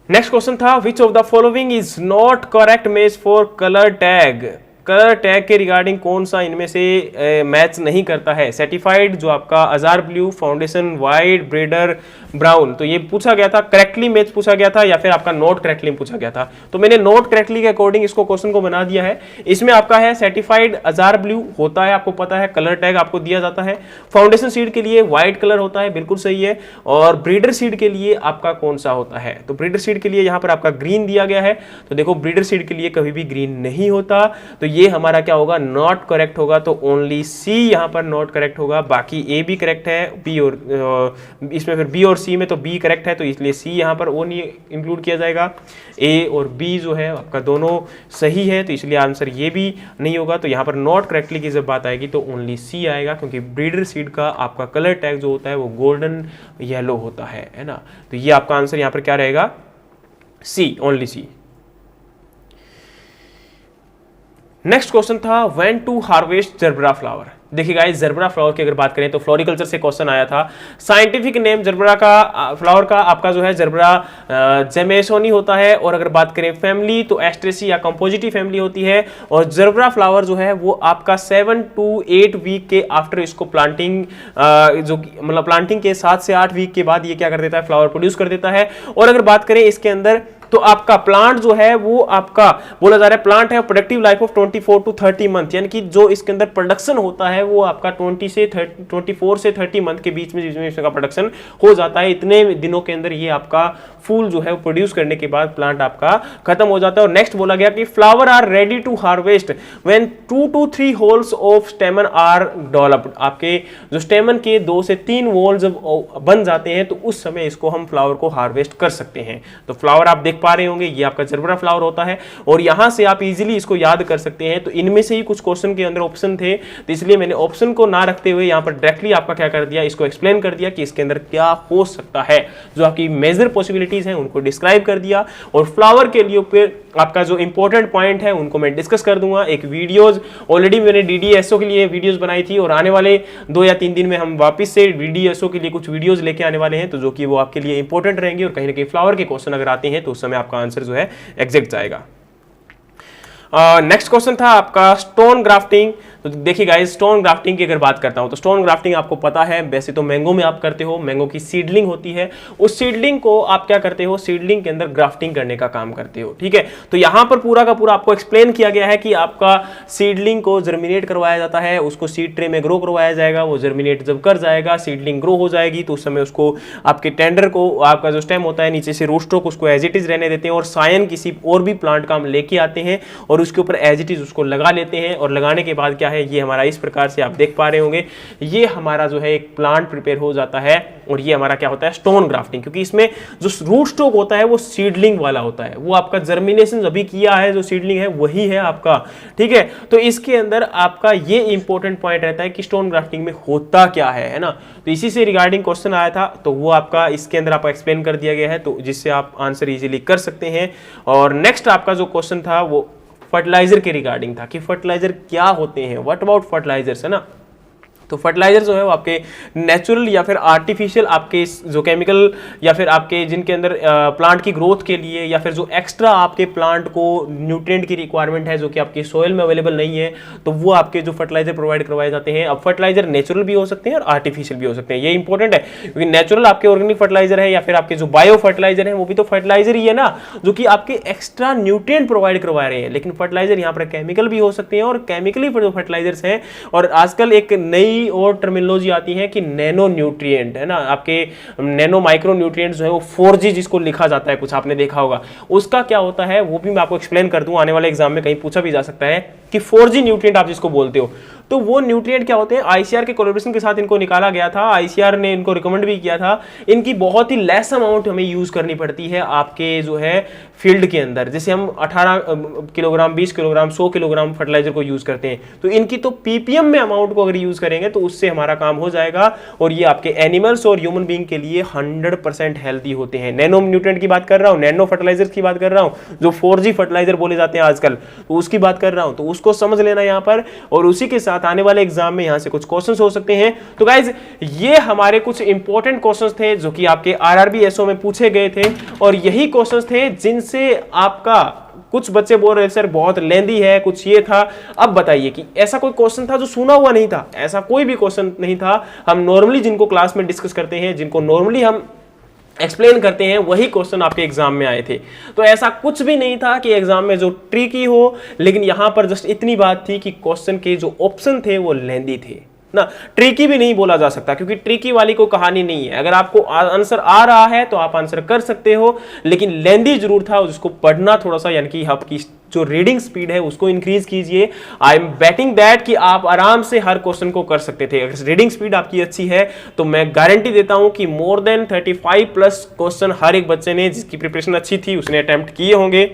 नेक्स्ट क्वेश्चन था विच of the following is not correct match for colour tag. Colour tag के रिगार्डिंग कौन सा इनमें से मैच नहीं करता है? सर्टिफाइड जो आपका azure blue, foundation white, breeder brown. तो ये पूछा गया था, करेक्टली मैच पूछा गया था या फिर आपका नॉट करेक्टली पूछा गया था। तो मैंने नॉट करेक्टली के अकॉर्डिंग इसको क्वेश्चन को बना दिया है। इसमें आपका है सर्टिफाइड अजार ब्लू होता है, आपको पता है, कलर टैग आपको दिया जाता है। फाउंडेशन सीड के लिए व्हाइट कलर होता है, बिल्कुल सही है। और ब्रीडर सीड के लिए आपका कौन सा होता है? तो ब्रीडर सीड के लिए यहां पर आपका ग्रीन दिया गया है। तो देखो ब्रीडर सीड के लिए कभी भी ग्रीन नहीं होता, तो ये हमारा क्या होगा? नॉट करेक्ट होगा। तो ओनली सी यहां पर नॉट करेक्ट होगा, बाकी ए भी करेक्ट है, बी और इसमें फिर बी और सी में तो बी करेक्ट है, तो इसलिए सी यहां पर वो नहीं इंक्लूड किया जाएगा। ए और बी जो है आपका दोनों सही है, तो इसलिए आंसर ये भी नहीं होगा। तो यहां पर नॉट करेक्टली की जब बात आएगी तो ओनली सी आएगा, क्योंकि ब्रीडर सीड का आपका कलर टैग जो होता है वो गोल्डन येलो होता है ना। तो ये आपका आंसर यहां पर क्या रहेगा? सी, ओनली सी। नेक्स्ट क्वेश्चन था व्हेन टू हार्वेस्ट जर्बरा फ्लावर। देखिए गाइस, जर्बरा फ्लावर की अगर बात करें तो फ्लोरिकल्चर से क्वेश्चन आया था। साइंटिफिक नेम जर्बरा का फ्लावर का आपका जो है जर्बरा जेमेसोनी होता है। और अगर बात करें फैमिली तो एस्ट्रेसी या कंपोजिटी फैमिली होती है। और जर्बरा फ्लावर जो है वो आपका 7 to 8 वीक के आफ्टर इसको प्लांटिंग जो मतलब प्लांटिंग के 7 से 8 वीक के बाद ये क्या कर देता है? फ्लावर प्रोड्यूस कर देता है। और अगर बात करें इसके अंदर तो आपका प्लांट जो है वो आपका बोला जा रहा है प्लांट है productive life of 24 to 30 month, यानी कि जो इसके अंदर प्रोडक्शन होता है वो आपका 24 से 30 मंथ के बीच में जिसमें इसका प्रोडक्शन हो जाता है। इतने दिनों के अंदर ये आपका फूल जो है वो प्रोड्यूस करने के बाद प्लांट आपका खत्म हो जाता है। और नेक्स्ट बोला गया कि flower are ready to harvest when 2 to 3 whorls of stamen are developed. आपके जो स्टेमन के 2 से 3 होल्स बन जाते हैं तो उस समय इसको हम फ्लावर को हार्वेस्ट कर सकते हैं। तो फ्लावर आप पा रहे होंगे ये आपका जर्बरा फ्लावर होता है और यहां से आप इजीली इसको याद कर सकते हैं। तो इनमें से ही कुछ क्वेश्चन के अंदर ऑप्शन थे, तो इसलिए मैंने ऑप्शन को ना रखते हुए यहां पर डायरेक्टली आपका क्या कर दिया, इसको एक्सप्लेन कर दिया कि इसके अंदर क्या हो सकता है। जो आपकी मेजर पॉसिबिलिटीज हैं उनको डिस्क्राइब कर दिया। और फ्लावर के लिए फिर आपका जो इंपॉर्टेंट पॉइंट है उनको मैं डिस्कस कर दूंगा। एक वीडियोज ऑलरेडी मैंने डीडीएसओ के लिए वीडियोज बनाई थी और आने वाले 2 या 3 दिन में हम वापस से डीडीएसओ के लिए कुछ वीडियोज लेके आने वाले हैं, तो जो कि वो आपके लिए इंपॉर्टेंट रहेंगे। और कहीं ना कहीं फ्लावर के क्वेश्चन अगर आते हैं तो उस समय आपका आंसर जो है एग्जैक्ट जाएगा। नेक्स्ट क्वेश्चन था आपका स्टोन ग्राफ्टिंग। तो देखिए गाइस, स्टोन ग्राफ्टिंग की अगर बात करता हूं तो स्टोन ग्राफ्टिंग आपको पता है वैसे तो मैंगो में आप करते हो, मैंगो की सीडलिंग होती है, उस सीडलिंग को आप क्या करते हो, सीडलिंग के अंदर ग्राफ्टिंग करने का काम करते हो। ठीक है, तो यहां पर पूरा का पूरा आपको एक्सप्लेन किया गया है कि आपका सीडलिंग को जर्मिनेट करवाया जाता है, उसको सीड ट्रे में ग्रो करवाया जाएगा। वो जर्मिनेट जब कर जाएगा, सीडलिंग ग्रो हो जाएगी, तो उस समय उसको आपके टेंडर को आपका जो स्टेम होता है नीचे से रूट स्टॉक उसको एज इट इज रहने देते हैं और सायन किसी और भी प्लांट का हम लेके आते हैं और उसके ऊपर एज इट इज उसको लगा लेते हैं। और लगाने के बाद क्या है, ये हमारा इस प्रकार से आप देख पा रहे होंगे, ये हमारा जो है एक प्लांट प्रिपेयर हो जाता है। और ये हमारा क्या होता है, स्टोन ग्राफ्टिंग, क्योंकि इसमें जो रूट स्टॉक होता है वो सीडलिंग वाला होता है, वो आपका जर्मिनेशन अभी किया है जो सीडलिंग है वही है आपका। ठीक है, तो इसके अंदर आपका ये इंपॉर्टेंट पॉइंट रहता है कि स्टोन ग्राफ्टिंग में होता क्या है ना। तो इसी से रिगार्डिंग क्वेश्चन आया था, तो वो आपका इसके अंदर आपका एक्सप्लेन कर दिया गया है, तो जिससे आप आंसर इजीली कर सकते हैं। और नेक्स्ट आपका जो क्वेश्चन था वो फर्टिलाइजर के रिगार्डिंग था कि फर्टिलाइजर क्या होते हैं, व्हाट अबाउट फर्टिलाइजर्स, है ना। तो फर्टिलाइजर जो है वो आपके नेचुरल या फिर आर्टिफिशियल आपके जो केमिकल या फिर आपके जिनके अंदर प्लांट की ग्रोथ के लिए या फिर जो एक्स्ट्रा आपके प्लांट को न्यूट्रिएंट की रिक्वायरमेंट है जो कि आपके सोइल में अवेलेबल नहीं है, तो वो आपके जो फर्टिलाइजर प्रोवाइड करवाए जाते हैं। अब फर्टिलाइजर नेचुरल भी हो सकते हैं और आर्टिफिशियल भी हो सकते हैं, ये इंपॉर्टेंट है, क्योंकि नेचुरल आपके ऑर्गेनिक फर्टिलाइजर है या फिर आपके जो बायो फर्टिलाइजर है वो भी तो फर्टिलाइजर ही है ना, जो कि आपके एक्स्ट्रा न्यूट्रिएंट प्रोवाइड करवा रहे हैं। लेकिन फर्टिलाइजर यहाँ पर केमिकल भी हो सकते हैं और केमिकली जो फर्टिलाइजर्स हैं, और आजकल एक नई और टर्मिनोलॉजी आती है कि नैनो न्यूट्रिएंट, है ना, आपके नैनो माइक्रो न्यूट्रिएंट्स जो है वो 4G जिसको लिखा जाता है, कुछ आपने देखा होगा, उसका क्या होता है वो भी मैं आपको एक्सप्लेन कर दूं, आने वाले एग्जाम में कहीं पूछा भी जा सकता है। कि 4G न्यूट्रिएंट आप जिसको बोलते हो, तो वो न्यूट्रिएंट क्या होते हैं, आईसीआर के कोलैबोरेशन के साथ इनको निकाला गया था, आईसीआर ने इनको रिकमेंड भी किया था। इनकी बहुत ही लेस अमाउंट हमें यूज करनी पड़ती है आपके जो है फील्ड के अंदर, जैसे हम 18 किलोग्राम, 20 किलोग्राम, 100 किलोग्राम फर्टिलाइजर को यूज करते हैं, तो इनकी तो पीपीएम में अमाउंट को अगर यूज करेंगे तो उससे हमारा काम हो जाएगा, और ये आपके एनिमल्स और ह्यूमन बीइंग के लिए 100% हेल्दी होते हैं। नैनो न्यूट्रिएंट की बात कर रहा हूं, नैनो फर्टिलाइजर की बात कर रहा हूं, जो 4G फर्टिलाइजर बोले जाते हैं आजकल, तो उसकी बात कर रहा हूं, तो उसको समझ लेना यहां पर, और उसी के साथ आने वाले एग्जाम में यहां से कुछ क्वेश्चंस हो सकते हैं। तो गाइज ये हमारे कुछ इंपॉर्टेंट क्वेश्चंस थे जो कि आपके आरआरबी एसओ में पूछे गए थे, और यही क्वेश्चंस थे जिनसे आपका कुछ बच्चे बोल रहे सर बहुत लेंदी है, कुछ ये था। अब बताइए कि ऐसा कोई क्वेश्चन था जो सुना हुआ नहीं था? ऐसा कोई भी क्वेश्चन नहीं था। हम नॉर्मली जिनको क्लास में डिस्कस करते हैं, जिनको नॉर्मली हम एक्सप्लेन करते हैं, वही क्वेश्चन आपके एग्जाम में आए थे। तो ऐसा कुछ भी नहीं था कि एग्जाम में जो ट्रिकी हो, लेकिन यहां पर जस्ट इतनी बात थी कि क्वेश्चन के जो ऑप्शन थे वो लेंदी थे ना। ट्रिकी भी नहीं बोला जा सकता, क्योंकि ट्रिकी वाली कोई कहानी नहीं है। अगर आपको आंसर आ रहा है तो आप आंसर कर सकते हो, लेकिन लेंदी जरूर था, उसको पढ़ना थोड़ा सा, यानी कि आपकी जो रीडिंग स्पीड है उसको इंक्रीज कीजिए। आई एम बेटिंग दैट कि आप आराम से हर क्वेश्चन को कर सकते थे। अगर रीडिंग स्पीड आपकी अच्छी है तो मैं गारंटी देता हूं कि मोर देन 35+ क्वेश्चन हर एक बच्चे ने, जिसकी प्रिपरेशन अच्छी थी, उसने अटेम्प्ट किए होंगे।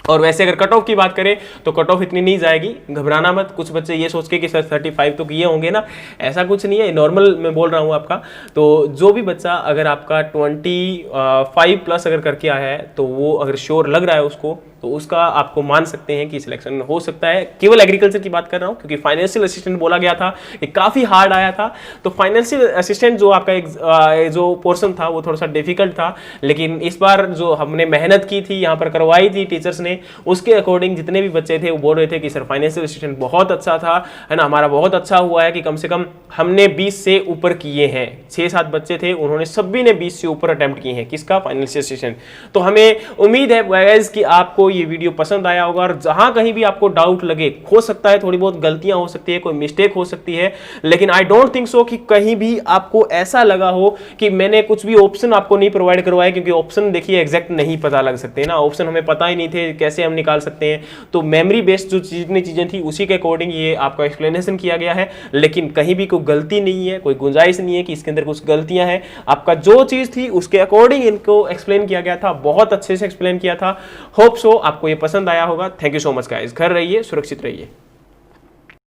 और वैसे अगर कट ऑफ की बात करें तो कट ऑफ इतनी नहीं जाएगी, घबराना मत। कुछ बच्चे ये सोच के कि सर 35 तो किए होंगे ना, ऐसा कुछ नहीं है, नॉर्मल मैं बोल रहा हूँ आपका। तो जो भी बच्चा अगर आपका 25+ अगर करके आया है तो वो अगर श्योर लग रहा है उसको, तो उसका आपको मान सकते हैं कि सिलेक्शन हो सकता है। केवल एग्रीकल्चर की बात कर रहा हूं, क्योंकि फाइनेंशियल असिस्टेंट बोला गया था कि काफी हार्ड आया था। तो फाइनेंशियल असिस्टेंट जो आपका जो पोर्शन था वो थोड़ा सा डिफिकल्ट था, लेकिन इस बार जो हमने मेहनत की थी, यहाँ पर करवाई थी टीचर्स ने, उसके अकॉर्डिंग जितने भी बच्चे थे वो बोल रहे थे कि सर फाइनेंशियल असिस्टेंट बहुत अच्छा था, है ना, हमारा बहुत अच्छा हुआ है कि कम से कम हमने 20 से ऊपर किए हैं। 6-7 बच्चे थे, उन्होंने सभी ने 20 से ऊपर अटेम्प्ट किए हैं। किसका? Financial assistant. तो हमें उम्मीद है गाइस कि आपको ये वीडियो पसंद आया होगा, और जहां कहीं भी आपको डाउट लगे, हो सकता है थोड़ी बहुत गलतियां हो सकती है, कोई मिस्टेक हो सकती है, लेकिन आई डोंट थिंक सो कि कहीं भी आपको ऐसा लगा हो कि मैंने कुछ भी ऑप्शन आपको नहीं प्रोवाइड करवाया, क्योंकि ऑप्शन देखिए एग्जैक्ट नहीं पता लग सकते ना, ऑप्शन हमें पता ही नहीं थे, कैसे हम निकाल सकते हैं। तो मेमोरी बेस्ड जो जितनी चीजें थी उसी के अकॉर्डिंग ये आपका एक्सप्लेनेशन किया गया है, लेकिन कहीं भी कोई गलती नहीं है, कोई गुंजाइश नहीं है कि इसके अंदर कुछ गलतियां हैं। आपका जो चीज थी उसके अकॉर्डिंग इनको एक्सप्लेन किया गया था, बहुत अच्छे से एक्सप्लेन किया था। होप सो आपको ये पसंद आया होगा। Thank you so much guys. घर रहिए, सुरक्षित रहिए।